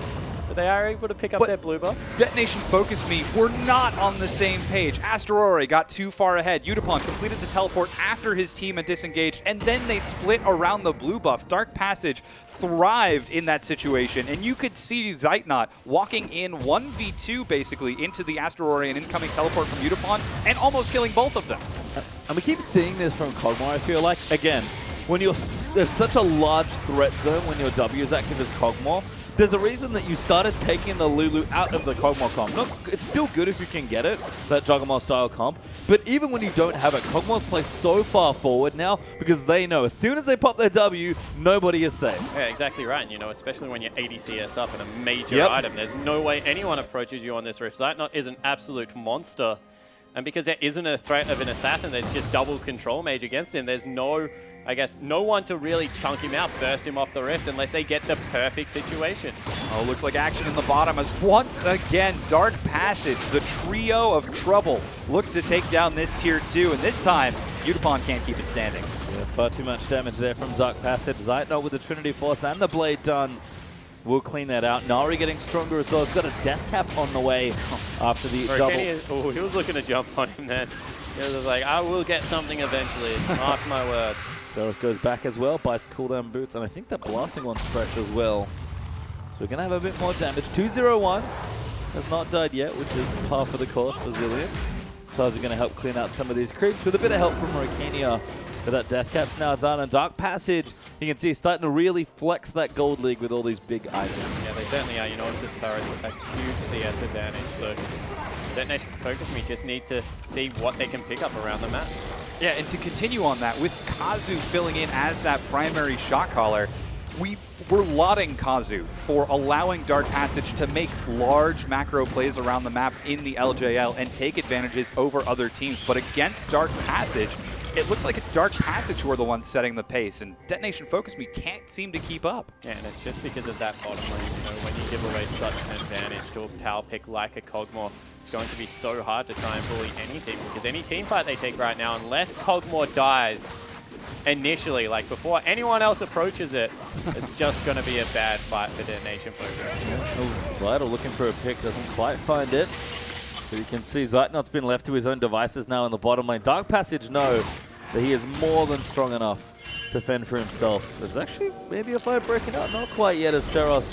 But they are able to pick up their blue buff. Detonation FocuMe were not on the same page. Asterora got too far ahead. Udapon completed the teleport after his team had disengaged, and then they split around the blue buff. Dark Passage thrived in that situation, and you could see Zilean walking in 1v2 basically into the Asterora and incoming teleport from Udapon and almost killing both of them. And we keep seeing this from Cogmore, I feel like. Again, when there's such a large threat zone when your W is active as Cogmore, there's a reason that you started taking the Lulu out of the Cogmore comp. Look, it's still good if you can get it, that Juggernaut style comp, but even when you don't have it, Cogmore's placed so far forward now because they know as soon as they pop their W, nobody is safe. Yeah, exactly right. And, you know, especially when you're ADCS up in a major item, there's no way anyone approaches you on this rift. Zilean is an absolute monster. And because there isn't a threat of an assassin, there's just double control mage against him. There's no, I guess, no one to really chunk him out, burst him off the rift unless they get the perfect situation. Oh, looks like action in the bottom as once again, Dark Passage, the trio of trouble, look to take down this tier 2, and this time, Udapon can't keep it standing. Yeah, far too much damage there from Dark Passage. Zilean with the Trinity Force and the Blade done. will clean that out. Nari getting stronger as well. He's got a death cap on the way after the double. Oh, he was looking to jump on him then. He was like, I will get something eventually. Mark my words. Saros goes back as well, buys cooldown boots, and I think that blasting one's fresh as well. So we're going to have a bit more damage. 201 has not died yet, which is par for the course for Zilean. Clouds are going to help clean out some of these creeps with a bit of help from Rokenia. But that death cap's now done, and Dark Passage, you can see, he's starting to really flex that gold league with all these big items. Yeah, they certainly are. You notice the turrets, that's huge CS advantage. So Detonation FocuMe just need to see what they can pick up around the map. Yeah, and to continue on that, with Kazu filling in as that primary shot caller, we're lauding Kazu for allowing Dark Passage to make large macro plays around the map in the LJL and take advantages over other teams. But against Dark Passage, it looks like it's Dark Passage who are the ones setting the pace, and Detonation FocuMe can't seem to keep up. Yeah, and it's just because of that bottom lane. You know, when you give away such an advantage to a power pick like a Kog'Maw, it's going to be so hard to try and bully any team, because any team fight they take right now, unless Kog'Maw dies initially, like before anyone else approaches it, it's just going to be a bad fight for Detonation FocuMe. Oh, Vital looking for a pick, doesn't quite find it. But you can see Zeitnot's been left to his own devices now in the bottom lane. Dark Passage know that he is more than strong enough to fend for himself. There's actually maybe a fight breaking out, not quite yet, as Saros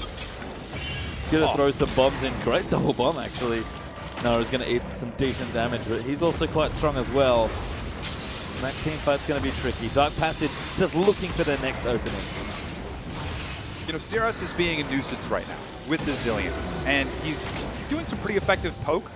gonna throw some bombs in. Great double bomb, actually. Naru's gonna eat some decent damage, but he's also quite strong as well. And that team fight's gonna be tricky. Dark Passage just looking for their next opening. You know, Saros is being a nuisance right now with the Zilean, and he's doing some pretty effective poke.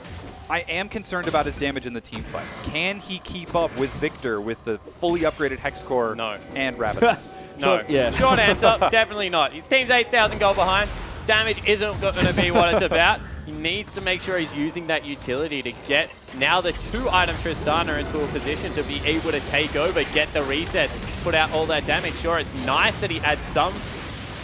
I am concerned about his damage in the team fight. Can he keep up with Victor with the fully upgraded Hex Core and Rabbit? No. Yeah. Short answer, definitely not. His team's 8,000 gold behind. His damage isn't going to be what it's about. He needs to make sure he's using that utility to get now the 2-item Tristana into a position to be able to take over, get the reset, put out all that damage. Sure, it's nice that he adds some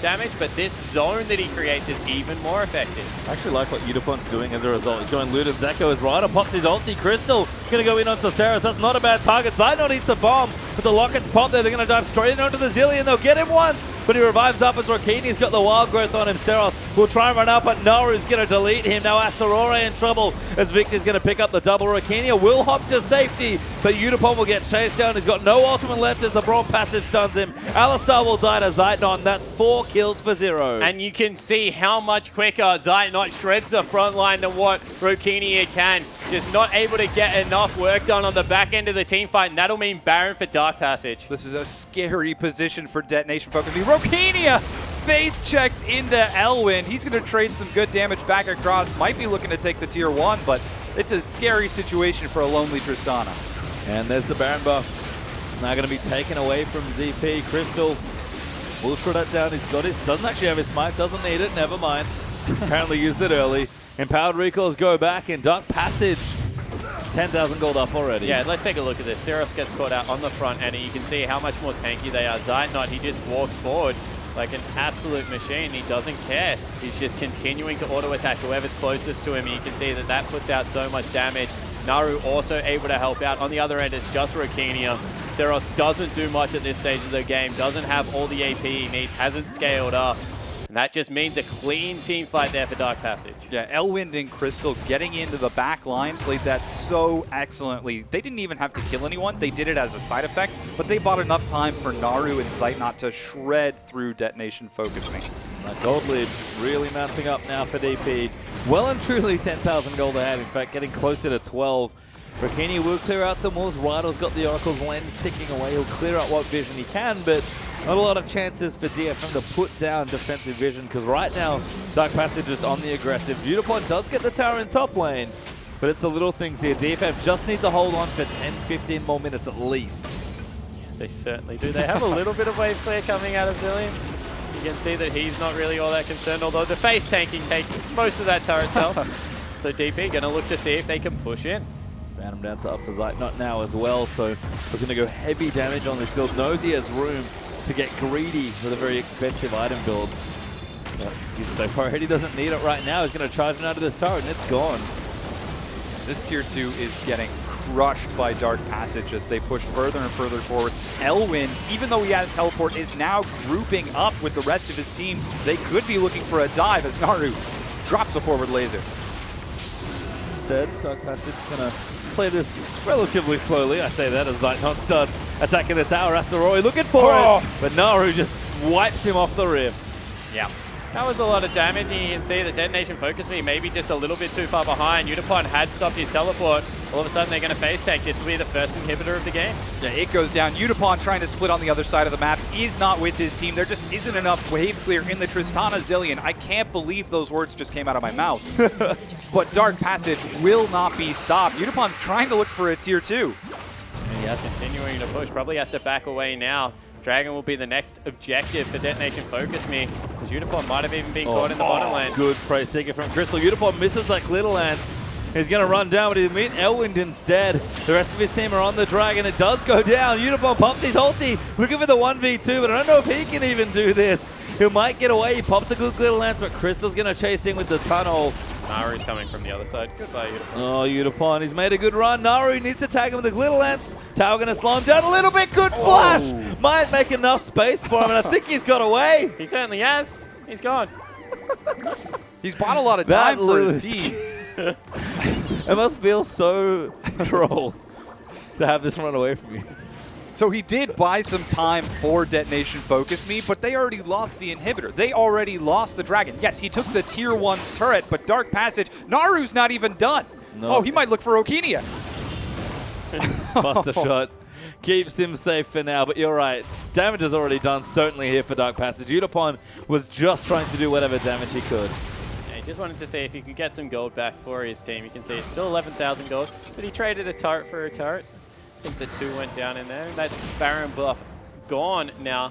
damage, but this zone that he creates is even more effective. I actually like what Udapon's doing as a result. He's going looted. Zeko is right. Pops his ulti. Crystal going to go in onto Saros. That's not a bad target. Zidnot eats a bomb, but the Lockets pop there. They're going to dive straight in onto the Zilean. They'll get him once, but he revives up as Rokenia's got the wild growth on him. Saros will try and run up, but Naru's going to delete him. Now Astaroria in trouble as Victor's going to pick up the double. Rokenia will hop to safety, but Udapon will get chased down. He's got no ultimate left as the Brawl passive stuns him. Alistar will die to Zeitnot. That's 4 kills for 0. And you can see how much quicker Zeitnot shreds the front line than what Rokenia can. Just not able to get enough work done on the back end of the team fight, and that'll mean Baron for Dark Passage. This is a scary position for Detonation FocuMe. Rokenia face checks into Elwin. He's going to trade some good damage back across. Might be looking to take the tier 1, but it's a scary situation for a lonely Tristana. And there's the Baron buff. Now going to be taken away from ZP. Crystal will shut that down. He's got his, doesn't actually have his smite, doesn't need it, never mind. Apparently used it early. Empowered recalls go back, and Dark Passage, 10,000 gold up already. Yeah, let's take a look at this. Saros gets caught out on the front end, and you can see how much more tanky they are. Zeitnot, he just walks forward like an absolute machine. He doesn't care. He's just continuing to auto-attack whoever's closest to him. You can see that that puts out so much damage. Naru also able to help out. On the other end, it's just Rokenia. Saros doesn't do much at this stage of the game, doesn't have all the AP he needs, hasn't scaled up. And that just means a clean team fight there for Dark Passage. Yeah, Elwind and Crystal getting into the back line played that so excellently. They didn't even have to kill anyone. They did it as a side effect, but they bought enough time for Naru and Zeitnot to shred through Detonation FocuMe. That gold lead really mounting up now for DP. Well and truly 10,000 gold ahead. In fact, getting closer to 12. Rokenia will clear out some walls. Rydell's got the Oracle's lens ticking away. He'll clear out what vision he can, but not a lot of chances for DFM to put down defensive vision, because right now, Dark Passage is on the aggressive. Beautiful does get the tower in top lane, but it's the little things here. DFM just need to hold on for 10, 15 more minutes at least. They certainly do. They have a little bit of wave clear coming out of Zilean. You can see that he's not really all that concerned, although the face tanking takes most of that turret self. So DP going to look to see if they can push in. Phantom Dancer up for Zeitnot now as well, so looking to go heavy damage on this build. Knows he has room to get greedy with a very expensive item build. But he's so far ahead he doesn't need it right now. He's going to charge it out of this turret and it's gone. This tier 2 is getting crushed by Dark Passage as they push further and further forward. Elwin, even though he has teleport, is now grouping up with the rest of his team. They could be looking for a dive as Naru drops a forward laser. Instead, Dark Passage is going to play this relatively slowly. I say that as Zeitnot starts attacking the tower. Asteroid looking for it, but Naru just wipes him off the rift. Yeah. That was a lot of damage, and you can see that Detonation FocuMe maybe just a little bit too far behind. Udapon had stopped his teleport. All of a sudden, they're going to face tank. This will be the first inhibitor of the game. Yeah, it goes down. Udapon trying to split on the other side of the map is not with his team. There just isn't enough wave clear in the Tristana Zilean. I can't believe those words just came out of my mouth. But Dark Passage will not be stopped. Udapon's trying to look for a tier 2. And yes, continuing to push. Probably has to back away now. Dragon will be the next objective for Detonation FocuMe, because Udapon might have even been caught in the bottom lane. Good prey seeker from Crystal. Udapon misses like Little Ants. He's going to run down, but he'll meet Elwind instead. The rest of his team are on the Dragon. It does go down. Udapon pops his ulti, looking for the 1v2, but I don't know if he can even do this. He might get away. He pops a good Little Ants, but Crystal's going to chase in with the tunnel. Naru's coming from the other side. Goodbye, Udapon. Oh, Udapon, he's made a good run. Naru needs to tag him with the Little Ants. Tower going to slow him down a little bit. Good flash. Might make enough space for him, and I think he's got away. He certainly has. He's gone. He's bought a lot of time for his team. It must feel so troll to have this run away from you. So he did buy some time for Detonation FocuMe, but they already lost the inhibitor. They already lost the Dragon. Yes, he took the tier 1 turret, but Dark Passage, Naru's not even done. No. Oh, he might look for Okinia. Buster shot keeps him safe for now, but you're right. Damage is already done, certainly here for Dark Passage. Udapon was just trying to do whatever damage he could. Yeah, he just wanted to see if he could get some gold back for his team. You can see it's still 11,000 gold, but he traded a turret for a turret. I think the 2 went down in there. That's Baron buff gone now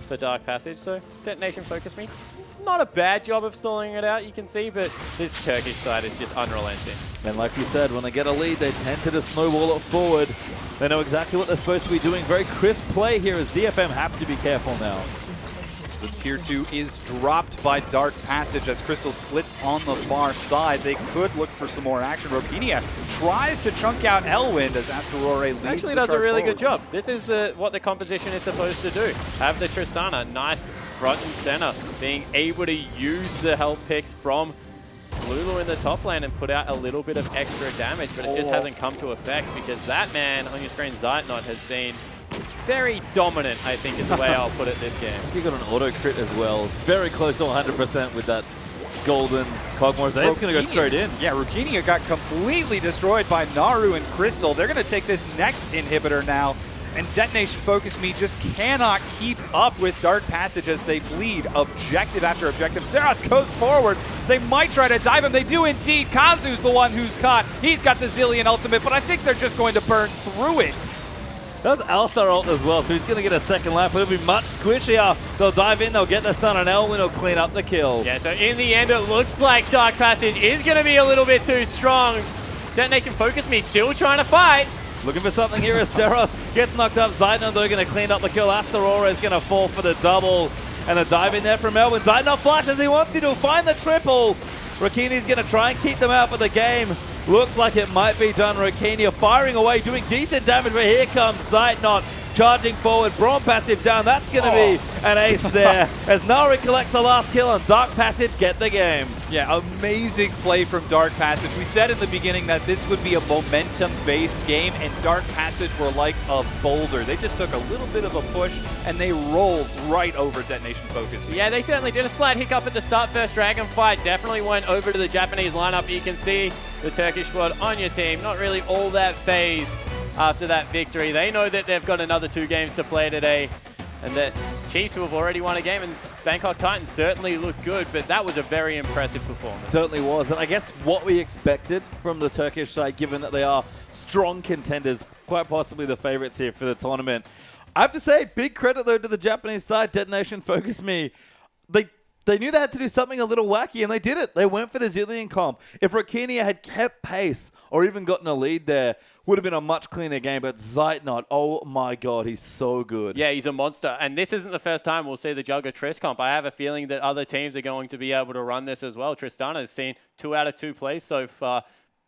for Dark Passage. So Detonation FocuMe, not a bad job of stalling it out, you can see, but this Turkish side is just unrelenting. And like you said, when they get a lead, they tend to just snowball it forward. They know exactly what they're supposed to be doing. Very crisp play here as DFM have to be careful now. The tier 2 is dropped by Dark Passage as Crystal splits on the far side. They could look for some more action. Rokinia tries to chunk out Elwind as Asterore leads Actually the does a charge really forward. good job. This is what the composition is supposed to do. Have the Tristana nice front and center, being able to use the health picks from Lulu in the top lane and put out a little bit of extra damage, but it just hasn't come to effect because that man on your screen, Zeitnot, has been very dominant, I think is the way I'll put it this game. He got an auto crit as well. It's very close to 100% with that golden Cogmore. It's going to go straight in. Yeah, Rukinia got completely destroyed by Naru and Crystal. They're going to take this next inhibitor now. And Detonation FocuMe just cannot keep up with Dark Passage as they bleed objective after objective. Saros goes forward. They might try to dive him. They do indeed. Kazu's the one who's caught. He's got the Zilean ultimate, but I think they're just going to burn through it. That was Alistar ult as well, so he's going to get a second lap. It'll be much squishier. They'll dive in, they'll get the stun, and Elwin will clean up the kill. Yeah, so in the end, it looks like Dark Passage is going to be a little bit too strong. Detonation FocuMe still trying to fight. Looking for something here as Seros gets knocked up. Zeitnot, they're going to clean up the kill. Asterora is going to fall for the double. And a dive in there from Elwin. Zeitnot flashes, he wants to find the triple. Rakini's going to try and keep them out for the game. Looks like it might be done. Rakinia firing away, doing decent damage, but here comes Zeitnot charging forward. Braum passive down. That's going to be an ace there as Nari collects the last kill and Dark Passage get the game. Yeah, amazing play from Dark Passage. We said in the beginning that this would be a momentum-based game, and Dark Passage were like a boulder. They just took a little bit of a push, and they rolled right over Detonation FocuMe. Yeah, they certainly did. A slight hiccup at the start. First Dragon fight definitely went over to the Japanese lineup. You can see the Turkish squad on your team, not really all that phased after that victory. They know that they've got another 2 games to play today, and that Chiefs, who have already won a game, and Bangkok Titans certainly look good, but that was a very impressive performance. Certainly was, and I guess what we expected from the Turkish side, given that they are strong contenders, quite possibly the favorites here for the tournament. I have to say, big credit though to the Japanese side. Detonation FocuMe. They knew they had to do something a little wacky, and they did it. They went for the Zilean comp. If Rakinia had kept pace or even gotten a lead there, would have been a much cleaner game. But Zeitnot, oh my god, he's so good. Yeah, he's a monster. And this isn't the first time we'll see the Jugger Triss comp. I have a feeling that other teams are going to be able to run this as well. Tristana has seen 2 out of 2 plays so far.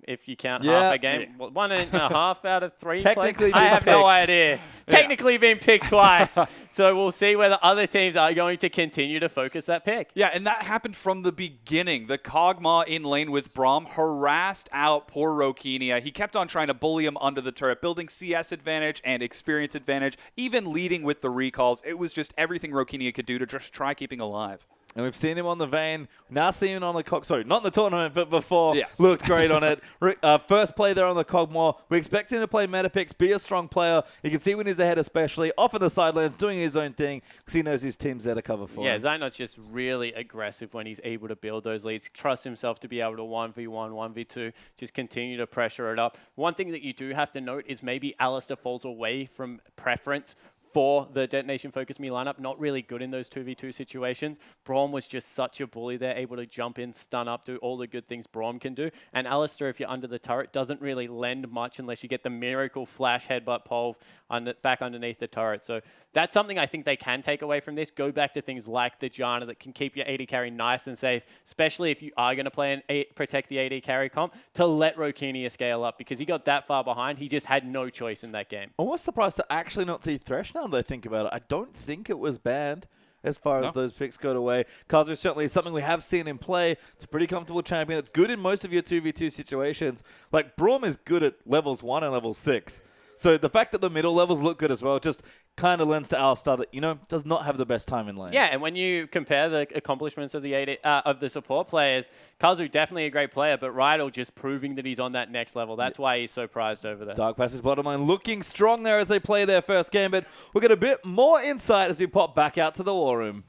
if you count Yeah. half a game. Well, 1.5 out of 3 Technically plays? I been have no picked. idea. Technically been picked twice. So we'll see whether other teams are going to continue to focus that pick. Yeah, and that happened from the beginning. The Kog'Maw in lane with Braum harassed out poor Rokenia. He kept on trying to bully him under the turret, building CS advantage and experience advantage, even leading with the recalls. It was just everything Rokenia could do to just try keeping alive. And we've seen him on the Vayne. Now seeing him on the Cog. Sorry, not in the tournament, but before. Yes. Looked great on it. First play there on the Kog'Maw. We expect him to play meta picks, be a strong player. You can see when he's ahead, especially off in the sidelines, doing his own thing because he knows his team's there to cover for Yeah, him. Zynot's just really aggressive when he's able to build those leads. Trusts himself to be able to 1v1, 1v2, just continue to pressure it up. One thing that you do have to note is maybe Alistair falls away from preference for the Detonation FocuMe lineup. Not really good in those 2v2 situations. Braum was just such a bully there, able to jump in, stun up, do all the good things Braum can do. And Alistair, if you're under the turret, doesn't really lend much unless you get the miracle flash headbutt pole back underneath the turret. So that's something I think they can take away from this. Go back to things like the Janna that can keep your AD carry nice and safe, especially if you are going to play and protect the AD carry comp, to let Rokenia scale up because he got that far behind. He just had no choice in that game. Almost surprised to actually not see Thresh now that I think about it. I don't think it was banned as far as those picks go away. Kazu certainly is something we have seen him play. It's a pretty comfortable champion. It's good in most of your 2v2 situations. Like, Braum is good at levels 1 and level 6. So the fact that the middle levels look good as well just kind of lends to Alistair that, does not have the best time in lane. Yeah, and when you compare the accomplishments of the support players, Kazu definitely a great player, but Rydell just proving that he's on that next level. That's why he's so prized over there. Dark Passage bottom lane looking strong there as they play their first game, but we'll get a bit more insight as we pop back out to the war room.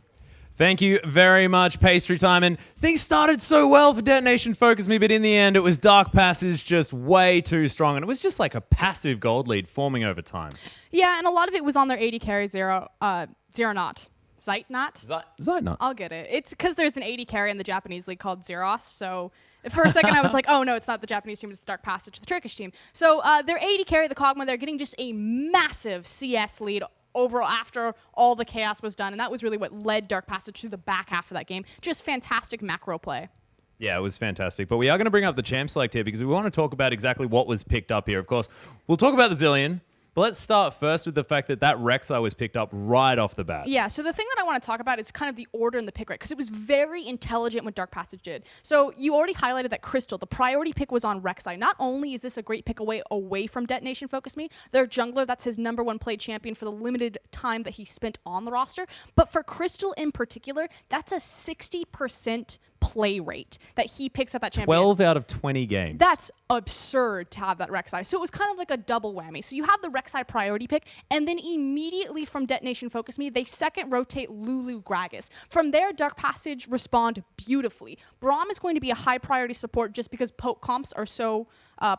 Thank you very much, Pastry Time. And things started so well for Detonation FocuMe, but in the end, it was Dark Passage just way too strong. And it was just like a passive gold lead forming over time. Yeah, and a lot of it was on their AD carry Zeronot. Zeitnot? Zeitnot. I'll get it. It's because there's an AD carry in the Japanese league called Zeros. So for a second, I was like, oh, no, it's not the Japanese team. It's Dark Passage, the Turkish team. So their AD carry, the Kog'Maw, they're getting just a massive CS lead overall after all the chaos was done. And that was really what led Dark Passage to the back half of that game. Just fantastic macro play. Yeah, it was fantastic. But we are going to bring up the champ select here because we want to talk about exactly what was picked up here. Of course, we'll talk about the Zilean. But let's start first with the fact that Rek'Sai was picked up right off the bat. Yeah, so the thing that I want to talk about is kind of the order and the pick rate, because it was very intelligent what Dark Passage did. So you already highlighted that Crystal, the priority pick was on Rek'Sai. Not only is this a great pick away from Detonation FocuMe, their jungler, that's his #1 played champion for the limited time that he spent on the roster, but for Crystal in particular, that's a 60% play rate that he picks up that champion. 12 out of 20 games. That's absurd to have that Rek'Sai. So it was kind of like a double whammy. So you have the Rek'Sai priority pick, and then immediately from Detonation FocuMe, they second rotate Lulu Gragas. From there, Dark Passage respond beautifully. Braum is going to be a high priority support just because poke comps are so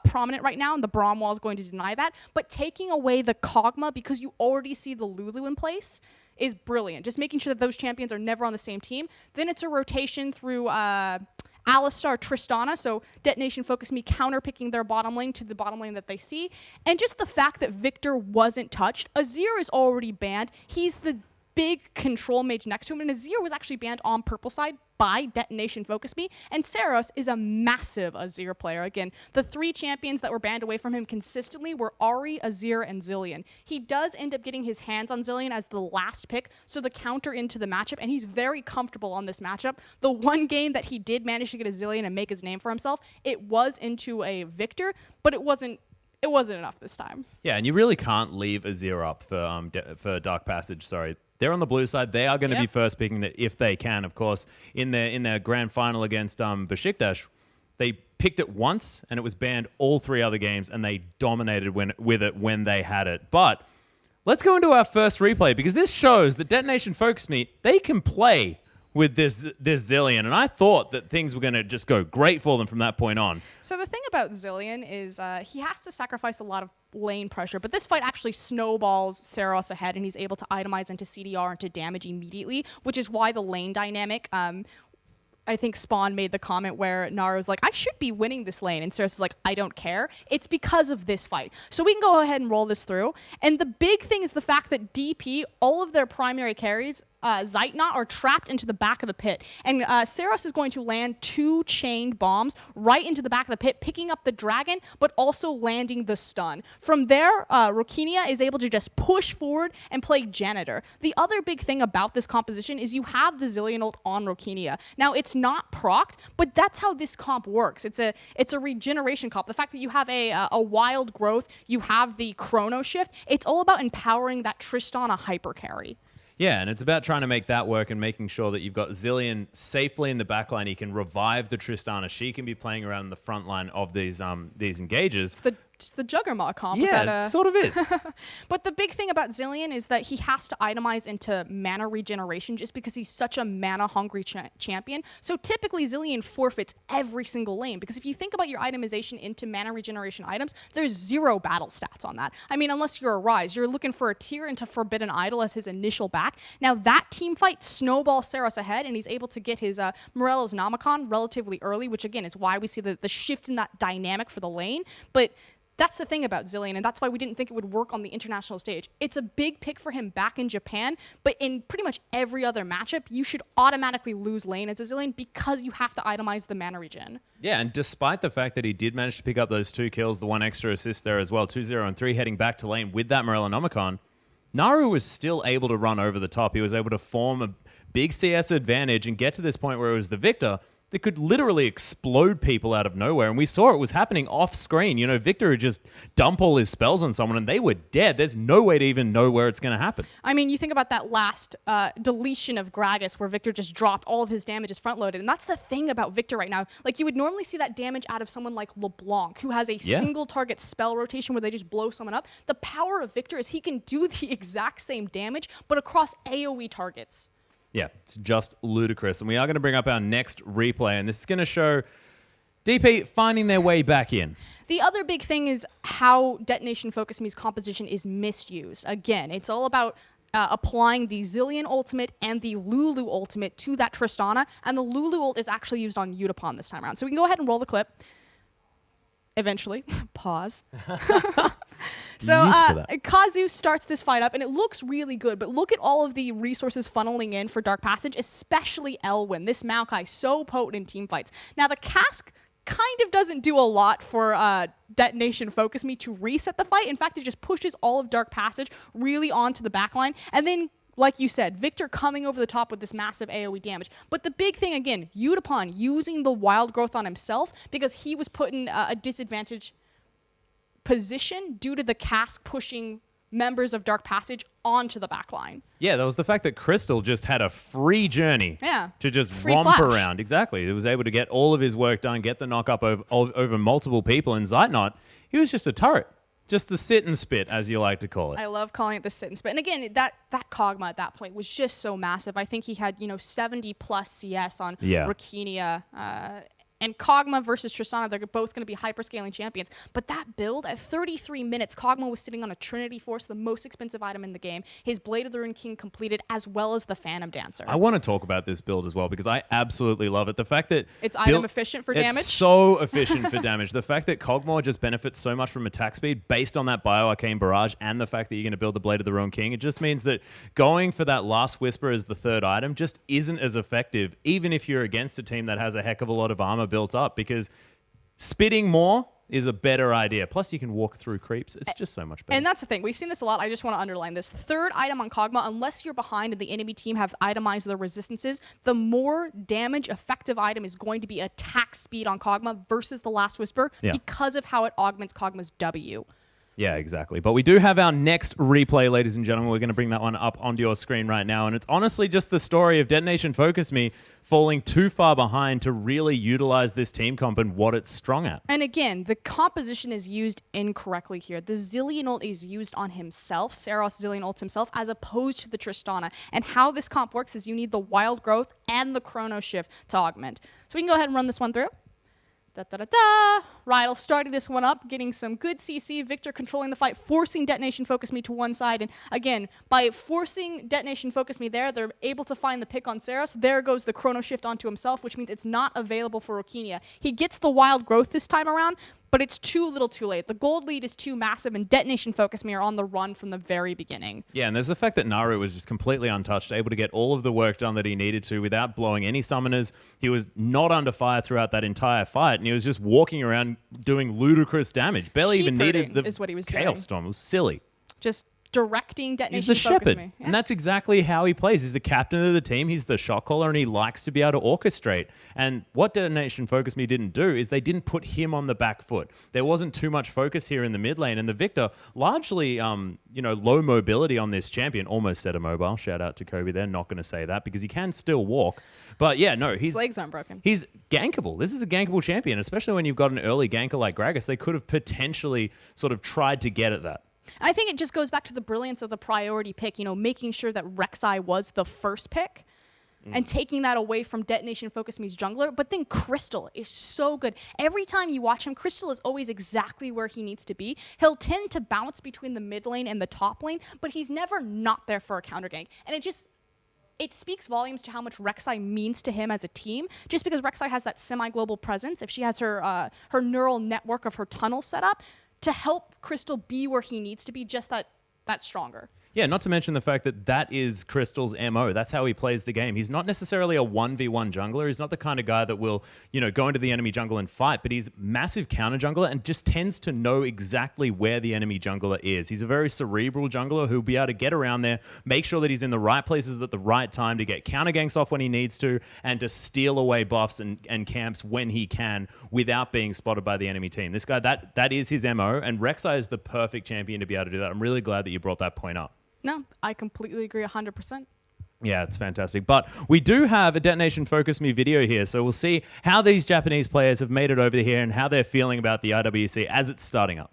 prominent right now, and the Braum wall is going to deny that. But taking away the Kog'Maw, because you already see the Lulu in place, is brilliant. Just making sure that those champions are never on the same team. Then it's a rotation through Alistar, Tristana, so Detonation FocuMe counter-picking their bottom lane to the bottom lane that they see. And just the fact that Victor wasn't touched. Azir is already banned. He's the big control mage next to him, and Azir was actually banned on purple side by Detonation FocuMe, and Saros is a massive Azir player. Again, the 3 champions that were banned away from him consistently were Ahri, Azir, and Zilean. He does end up getting his hands on Zilean as the last pick, so the counter into the matchup, and he's very comfortable on this matchup. The one game that he did manage to get a Zilean and make his name for himself, it was into a Victor, but it wasn't enough this time. Yeah, and you really can't leave Azir up for Dark Passage, sorry. They're on the blue side. They are going to be first picking that if they can, of course. In their grand final against Besiktas, they picked it once, and it was banned all 3 other games, and they dominated with it when they had it. But let's go into our first replay, because this shows that Detonation FocuMe, they can play with this Zilean, and I thought that things were going to just go great for them from that point on. So the thing about Zilean is he has to sacrifice a lot of lane pressure, but this fight actually snowballs Saros ahead, and he's able to itemize into CDR into damage immediately, which is why the lane dynamic, I think Spawn made the comment where Naru's like, I should be winning this lane, and Saros is like, I don't care. It's because of this fight. So we can go ahead and roll this through, and the big thing is the fact that DP, all of their primary carries, Zeitnot are trapped into the back of the pit. And Saros is going to land 2 chained bombs right into the back of the pit, picking up the dragon, but also landing the stun. From there, Rokenia is able to just push forward and play Janitor. The other big thing about this composition is you have the Zilean ult on Rokenia. Now, it's not procced, but that's how this comp works. It's a regeneration comp. The fact that you have a wild growth, you have the chrono shift, it's all about empowering that Tristana hyper carry. Yeah, and it's about trying to make that work and making sure that you've got Zilean safely in the backline. He can revive the Tristana. She can be playing around the front line of these engages. It's the Juggernaut comp. Yeah, it sort of is. But the big thing about Zilean is that he has to itemize into mana regeneration just because he's such a mana-hungry champion. So typically, Zilean forfeits every single lane because if you think about your itemization into mana regeneration items, there's 0 battle stats on that. I mean, unless you're a Rise, you're looking for a tier into Forbidden Idol as his initial back. Now, that team fight Snowball Saros ahead, and he's able to get his Morello's Nomicon relatively early, which, again, is why we see the shift in that dynamic for the lane. But that's the thing about Zilean, and that's why we didn't think it would work on the international stage. It's a big pick for him back in Japan, but in pretty much every other matchup, you should automatically lose lane as a Zilean because you have to itemize the mana regen. Yeah, and despite the fact that he did manage to pick up those 2 kills, the 1 extra assist there as well, 2-0 and 3 heading back to lane with that Morello Nomicon, Naru was still able to run over the top. He was able to form a big CS advantage and get to this point where it was the Victor that could literally explode people out of nowhere. And we saw it was happening off screen. You know, Victor would just dump all his spells on someone and they were dead. There's no way to even know where it's going to happen. I mean, you think about that last deletion of Gragas where Victor just dropped all of his damage is front-loaded. And that's the thing about Victor right now. Like, you would normally see that damage out of someone like LeBlanc, who has a single target spell rotation where they just blow someone up. The power of Victor is he can do the exact same damage, but across AoE targets. Yeah, it's just ludicrous. And we are going to bring up our next replay, and this is going to show DP finding their way back in. The other big thing is how Detonation Focus Me's composition is misused. Again, it's all about applying the Zilean ultimate and the Lulu ultimate to that Tristana, and the Lulu ult is actually used on Udapon this time around. So we can go ahead and roll the clip. Eventually. Pause. So Kazu starts this fight up, and it looks really good, but look at all of the resources funneling in for Dark Passage, especially Elwyn. This Maokai, so potent in team fights. Now, the cask kind of doesn't do a lot for Detonation Focus Me to reset the fight. In fact, it just pushes all of Dark Passage really onto the backline, and then like you said, Victor coming over the top with this massive AoE damage. But the big thing, again, Udapon using the wild growth on himself because he was put in a disadvantage position due to the cask pushing members of Dark Passage onto the backline. Yeah, that was the fact that Crystal just had a free journey to just free romp flash around. Exactly. He was able to get all of his work done, get the knock up over multiple people. And Zeitnot, he was just a turret. Just the sit and spit, as you like to call it. I love calling it the sit and spit. And again, that Kog'Maw at that point was just so massive. I think he had, 70 plus CS on Rokenia. And Kog'Maw versus Tristana, they're both going to be hyperscaling champions. But that build, at 33 minutes, Kog'Maw was sitting on a Trinity Force, the most expensive item in the game. His Blade of the Rune King completed, as well as the Phantom Dancer. I want to talk about this build as well, because I absolutely love it. The fact that it's item efficient for damage. It's so efficient for damage. The fact that Kog'Maw just benefits so much from attack speed based on that Bioarcane Barrage and the fact that you're going to build the Blade of the Rune King, it just means that going for that Last Whisper as the third item just isn't as effective, even if you're against a team that has a heck of a lot of armor built up, because spitting more is a better idea. Plus, you can walk through creeps. It's just so much better. And that's the thing. We've seen this a lot. I just want to underline this. Third item on Kog'Maw, unless you're behind and the enemy team have itemized their resistances, the more damage effective item is going to be attack speed on Kog'Maw versus the Last Whisper because of how it augments Kog'Maw's W. Yeah, exactly. But we do have our next replay, ladies and gentlemen. We're going to bring that one up onto your screen right now. And it's honestly just the story of Detonation Focus Me falling too far behind to really utilize this team comp and what it's strong at. And again, the composition is used incorrectly here. The Zilean ult is used on himself, Saros Zilean ults himself, as opposed to the Tristana. And how this comp works is you need the Wild Growth and the Chrono Shift to augment. So we can go ahead and run this one through. Rydell starting this one up, getting some good CC. Victor controlling the fight, forcing Detonation Focus Me to one side. And again, by forcing Detonation Focus Me there, they're able to find the pick on Saros. There goes the Chrono Shift onto himself, which means it's not available for Rokenia. He gets the Wild Growth this time around, but it's too little too late. The gold lead is too massive, and Detonation FocuMe are on the run from the very beginning. Yeah, and there's the fact that Naru was just completely untouched, able to get all of the work done that he needed to without blowing any summoners. He was not under fire throughout that entire fight, and he was just walking around doing ludicrous damage. Barely even needed the is what he was Chaos doing. Storm. It was silly. Just directing Detonation He's the shepherd, FocuMe. Yeah. and that's exactly how he plays. He's the captain of the team. He's the shot caller, and he likes to be able to orchestrate. And what Detonation FocuMe didn't do is they didn't put him on the back foot. There wasn't too much focus here in the mid lane, and the Victor largely, low mobility on this champion. Almost said a mobile. Shout out to Kobe there. Not going to say that because he can still walk. But yeah, no, His legs aren't broken. He's gankable. This is a gankable champion, especially when you've got an early ganker like Gragas. They could have potentially sort of tried to get at that. I think it just goes back to the brilliance of the priority pick, making sure that Rek'Sai was the first pick and taking that away from Detonation FocuMe's jungler. But then Crystal is so good. Every time you watch him, Crystal is always exactly where he needs to be. He'll tend to bounce between the mid lane and the top lane, but he's never not there for a counter gank. And it speaks volumes to how much Rek'Sai means to him as a team, just because Rek'Sai has that semi-global presence. If she has her neural network of her tunnel set up, to help Crystal be where he needs to be, just that stronger. Yeah, not to mention the fact that that is Crystal's MO. That's how he plays the game. He's not necessarily a 1v1 jungler. He's not the kind of guy that will, go into the enemy jungle and fight, but he's massive counter jungler and just tends to know exactly where the enemy jungler is. He's a very cerebral jungler who'll be able to get around there, make sure that he's in the right places at the right time to get counter ganks off when he needs to, and to steal away buffs and camps when he can without being spotted by the enemy team. This guy, that is his MO, and Rek'Sai is the perfect champion to be able to do that. I'm really glad that you brought that point up. No, I completely agree 100%. Yeah, it's fantastic. But we do have a Detonation FocuMe video here, so we'll see how these Japanese players have made it over here and how they're feeling about the IWC as it's starting up.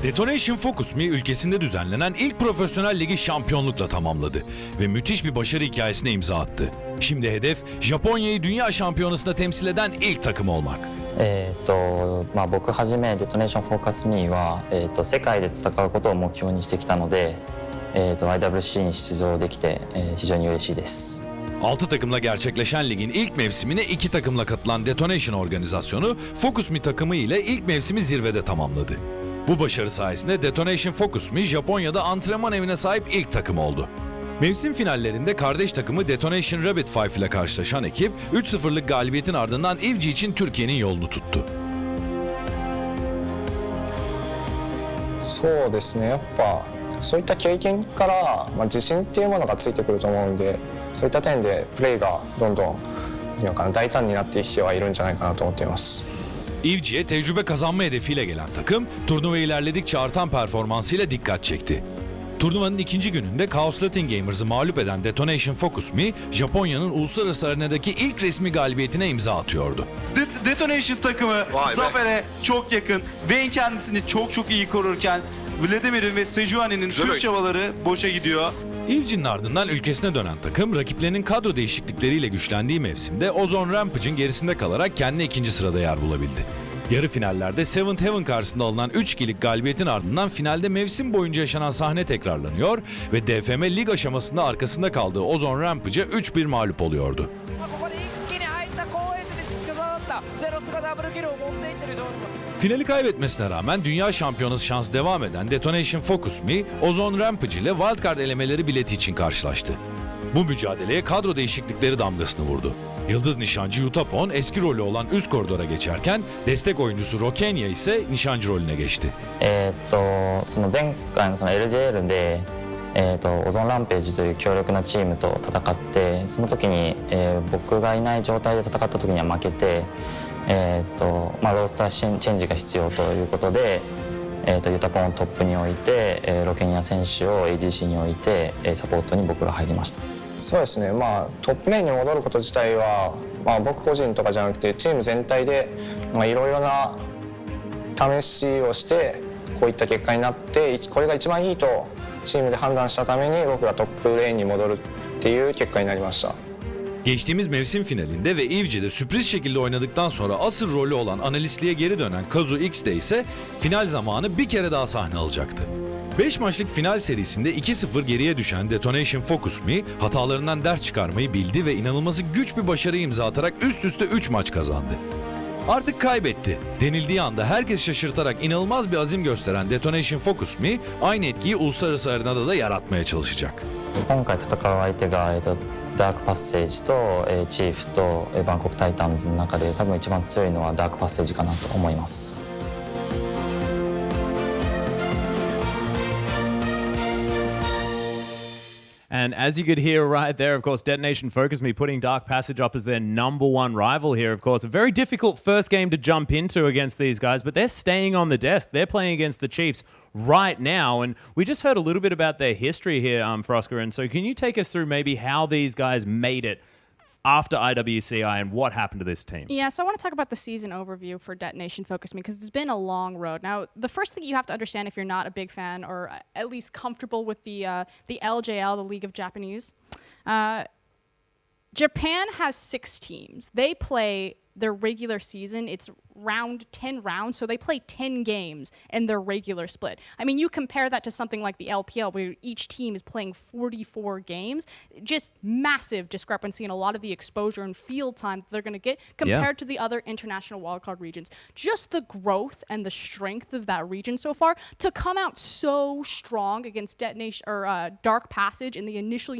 Detonation FocuMe ülkesinde düzenlenen ilk profesyonel ligi şampiyonlukla tamamladı ve müthiş bir başarı hikayesine imza attı. Şimdi hedef Japonya'yı dünya şampiyonasında temsil eden ilk takım olmak. 僕はじめデトネーションフォーカスミーは、世界で戦うことを目標にしてきたので、IWC に出場できて、非常に嬉しいです。 6 takımla gerçekleşen ligin ilk mevsimine 2 takımla katılan Detonation organizasyonu FocuMe takımı ile ilk mevsimi zirvede tamamladı. Bu başarı sayesinde Detonation FocuMe Japonya'da antrenman evine sahip ilk takım oldu. Mevsim finallerinde kardeş takımı Detonation Rabbit Five ile karşılaşan ekip 3-0'lık galibiyetin ardından IWC için Türkiye'nin yolunu tuttu. そうですね、やっぱそういった経験から、自信っていうものがついてくると思うんで、そういった点でプレーがどんどん大胆になってきてはいるんじゃないかなと思っています。 IWC'ye tecrübe kazanma hedefiyle gelen takım, turnuva ilerledikçe artan performansıyla dikkat çekti. Turnuvanın ikinci gününde Chaos Latin Gamers'ı mağlup eden Detonation FocuMe, Japonya'nın uluslararası arenadaki ilk resmi galibiyetine imza atıyordu. Detonation takımı zafere çok yakın. Vayne kendisini çok iyi korurken Vladimir'in ve Sejuani'nin tüm çabaları boşa gidiyor. IWC'nin ardından ülkesine dönen takım, rakiplerinin kadro değişiklikleriyle güçlendiği mevsimde Ozone Rampage'in gerisinde kalarak kendine ikinci sırada yer bulabildi. Yarı finallerde Seventh Heaven karşısında alınan 3-2'lik galibiyetin ardından finalde mevsim boyunca yaşanan sahne tekrarlanıyor ve DFM lig aşamasında arkasında kaldığı Ozone Rampage'e 3-1 mağlup oluyordu. Finali kaybetmesine rağmen dünya şampiyonası şansı devam eden Detonation FocuMe, Ozone Rampage ile Wildcard elemeleri bileti için karşılaştı. Bu mücadeleye kadro değişiklikleri damgasını vurdu. Yıldız nişancı Yutapon eski rolü olan üst koridora geçerken destek oyuncusu Rokenya ise nişancı rolüne geçti. その前回のLJL で、オゾンランページという強力なチームと戦って、その時に、僕がいない状態で戦った時には負けて、ロースターチェンジが必要ということで、ユタポンをトップに置いて、ロケニア選手を ADC に置いて、サポートに僕が入りました。 そうですね、トップレーンに戻ること自体は、僕個人とかじゃなくてチーム全体でいろいろな試しをしてこういった結果になって、これが一番いいとチームで判断したために僕がトップレーンに戻るっていう結果になりました。 Geçtiğimiz mevsim finalinde ve IWC'de sürpriz şekilde oynadıktan sonra asıl rolü olan analistliğe geri dönen Kazu X'de ise final zamanı bir kere daha sahne alacaktı. 5 maçlık final serisinde 2-0 geriye düşen Detonation FocuMe hatalarından ders çıkarmayı bildi ve inanılması güç bir başarı imza atarak üst üste 3 maç kazandı. Artık kaybetti denildiği anda herkes şaşırtarak inanılmaz bir azim gösteren Detonation FocuMe aynı etkiyi uluslararası arenada da yaratmaya çalışacak. 今回戦う相手が、ダークパッセージと、チーフと、バンコクタイタンズの中で多分一番強いのはダークパッセージかなと思います。 And as you could hear right there, of course, Detonation FocuMe putting Dark Passage up as their #1 rival here, of course. A very difficult first game to jump into against these guys, but they're staying on the desk. They're playing against the Chiefs right now, and we just heard a little bit about their history here, Frosker, and so can you take us through maybe how these guys made it after IWCI and what happened to this team? Yeah, so I want to talk about the season overview for Detonation FocuMe because it's been a long road. Now, the first thing you have to understand if you're not a big fan or at least comfortable with the LJL, the League of Japanese, Japan has 6 teams. They play their regular season. It's 10 rounds, so they play 10 games in their regular split. I mean, you compare that to something like the LPL where each team is playing 44 games, just massive discrepancy in a lot of the exposure and field time that they're going to get compared to the other international wildcard regions. Just the growth and the strength of that region so far to come out so strong against Detonation or Dark Passage in the initial,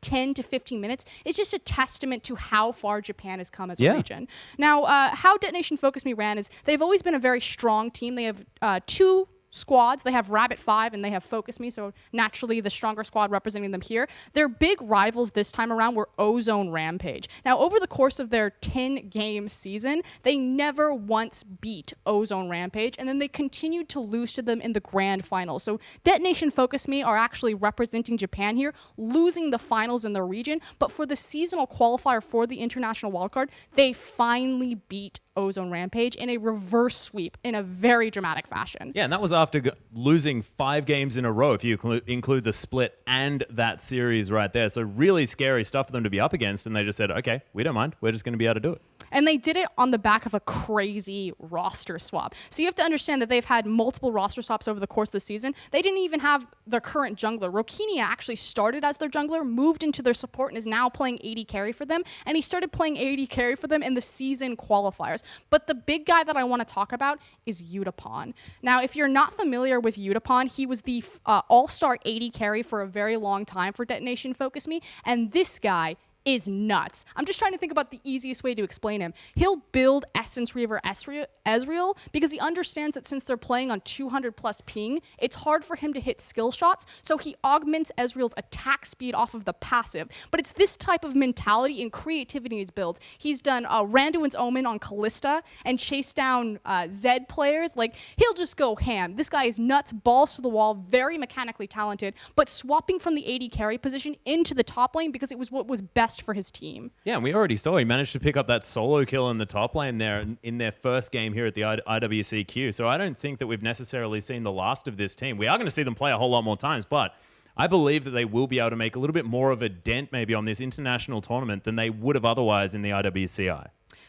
10 to 15 minutes is just a testament to how far Japan has come as a region. Now, how Detonation FocuMe ran is they've always been a very strong team. They have 2 squads. They have Rabbit 5 and they have FocuMe, so naturally the stronger squad representing them here. Their big rivals this time around were Ozone Rampage. Now, over the course of their 10-game season, they never once beat Ozone Rampage, and then they continued to lose to them in the grand finals. So Detonation FocuMe are actually representing Japan here, losing the finals in their region, but for the seasonal qualifier for the international wildcard, they finally beat Ozone Rampage in a reverse sweep in a very dramatic fashion. Yeah, and that was after losing 5 games in a row, if you include the split and that series right there. So really scary stuff for them to be up against, and they just said, okay, we don't mind. We're just going to be able to do it. And they did it on the back of a crazy roster swap. So you have to understand that they've had multiple roster swaps over the course of the season. They didn't even have their current jungler. Rokinia actually started as their jungler, moved into their support, and is now playing AD carry for them. And he started playing AD carry for them in the season qualifiers. But the big guy that I want to talk about is Yutapon. Now, if you're not familiar with Yutapon, he was the all-star AD carry for a very long time for Detonation FocuMe, and this guy is nuts. I'm just trying to think about the easiest way to explain him. He'll build Essence Reaver Ezreal because he understands that since they're playing on 200 plus ping, it's hard for him to hit skill shots, so he augments Ezreal's attack speed off of the passive. But it's this type of mentality and creativity in his builds. He's done Randuin's Omen on Callista and chased down Zed players. Like, he'll just go ham. This guy is nuts, balls to the wall, very mechanically talented, but swapping from the AD carry position into the top lane because it was what was best for his team. Yeah, and we already saw he managed to pick up that solo kill in the top lane there in their first game here at the IWCQ. So I don't think that we've necessarily seen the last of this team. We are going to see them play a whole lot more times, but I believe that they will be able to make a little bit more of a dent maybe on this international tournament than they would have otherwise in the IWCI.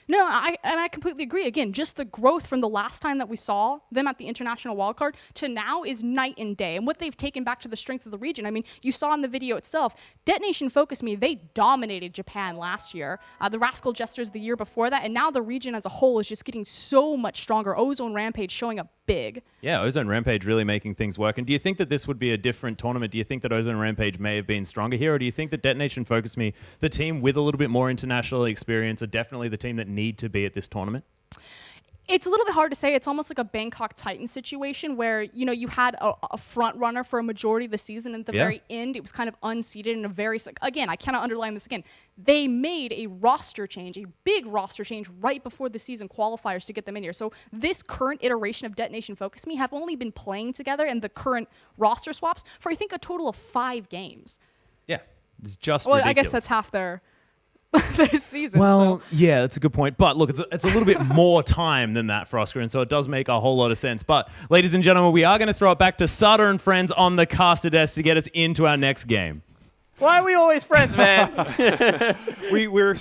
No, I completely agree. Again, just the growth from the last time that we saw them at the international wildcard to now is night and day. And what they've taken back to the strength of the region. I mean, you saw in the video itself, Detonation FocuMe, they dominated Japan last year. The Rascal Jesters the year before that. And now the region as a whole is just getting so much stronger. Ozone Rampage showing up big. Yeah, Ozone Rampage really making things work. And do you think that this would be a different tournament? Do you think that Ozone Rampage may have been stronger here? Or do you think that Detonation FocuMe, the team with a little bit more international experience, are definitely the team that need to be at this tournament? It's a little bit hard to say. It's almost like a Bangkok Titan situation where, you had a front runner for a majority of the season. And at the very end, it was kind of unseated in a very, again, I cannot underline this again. They made a roster change, a big roster change right before the season qualifiers to get them in here. So this current iteration of Detonation FocuMe have only been playing together in the current roster swaps for, I think, a total of 5 games. Yeah, it's just Well, ridiculous. I guess that's half their season. Well, yeah, that's a good point. But look, it's a little bit more time than that for Oscar, and so it does make a whole lot of sense. But, ladies and gentlemen, we are going to throw it back to Sutter and friends on the caster desk to get us into our next game. Why are we always friends, man? We're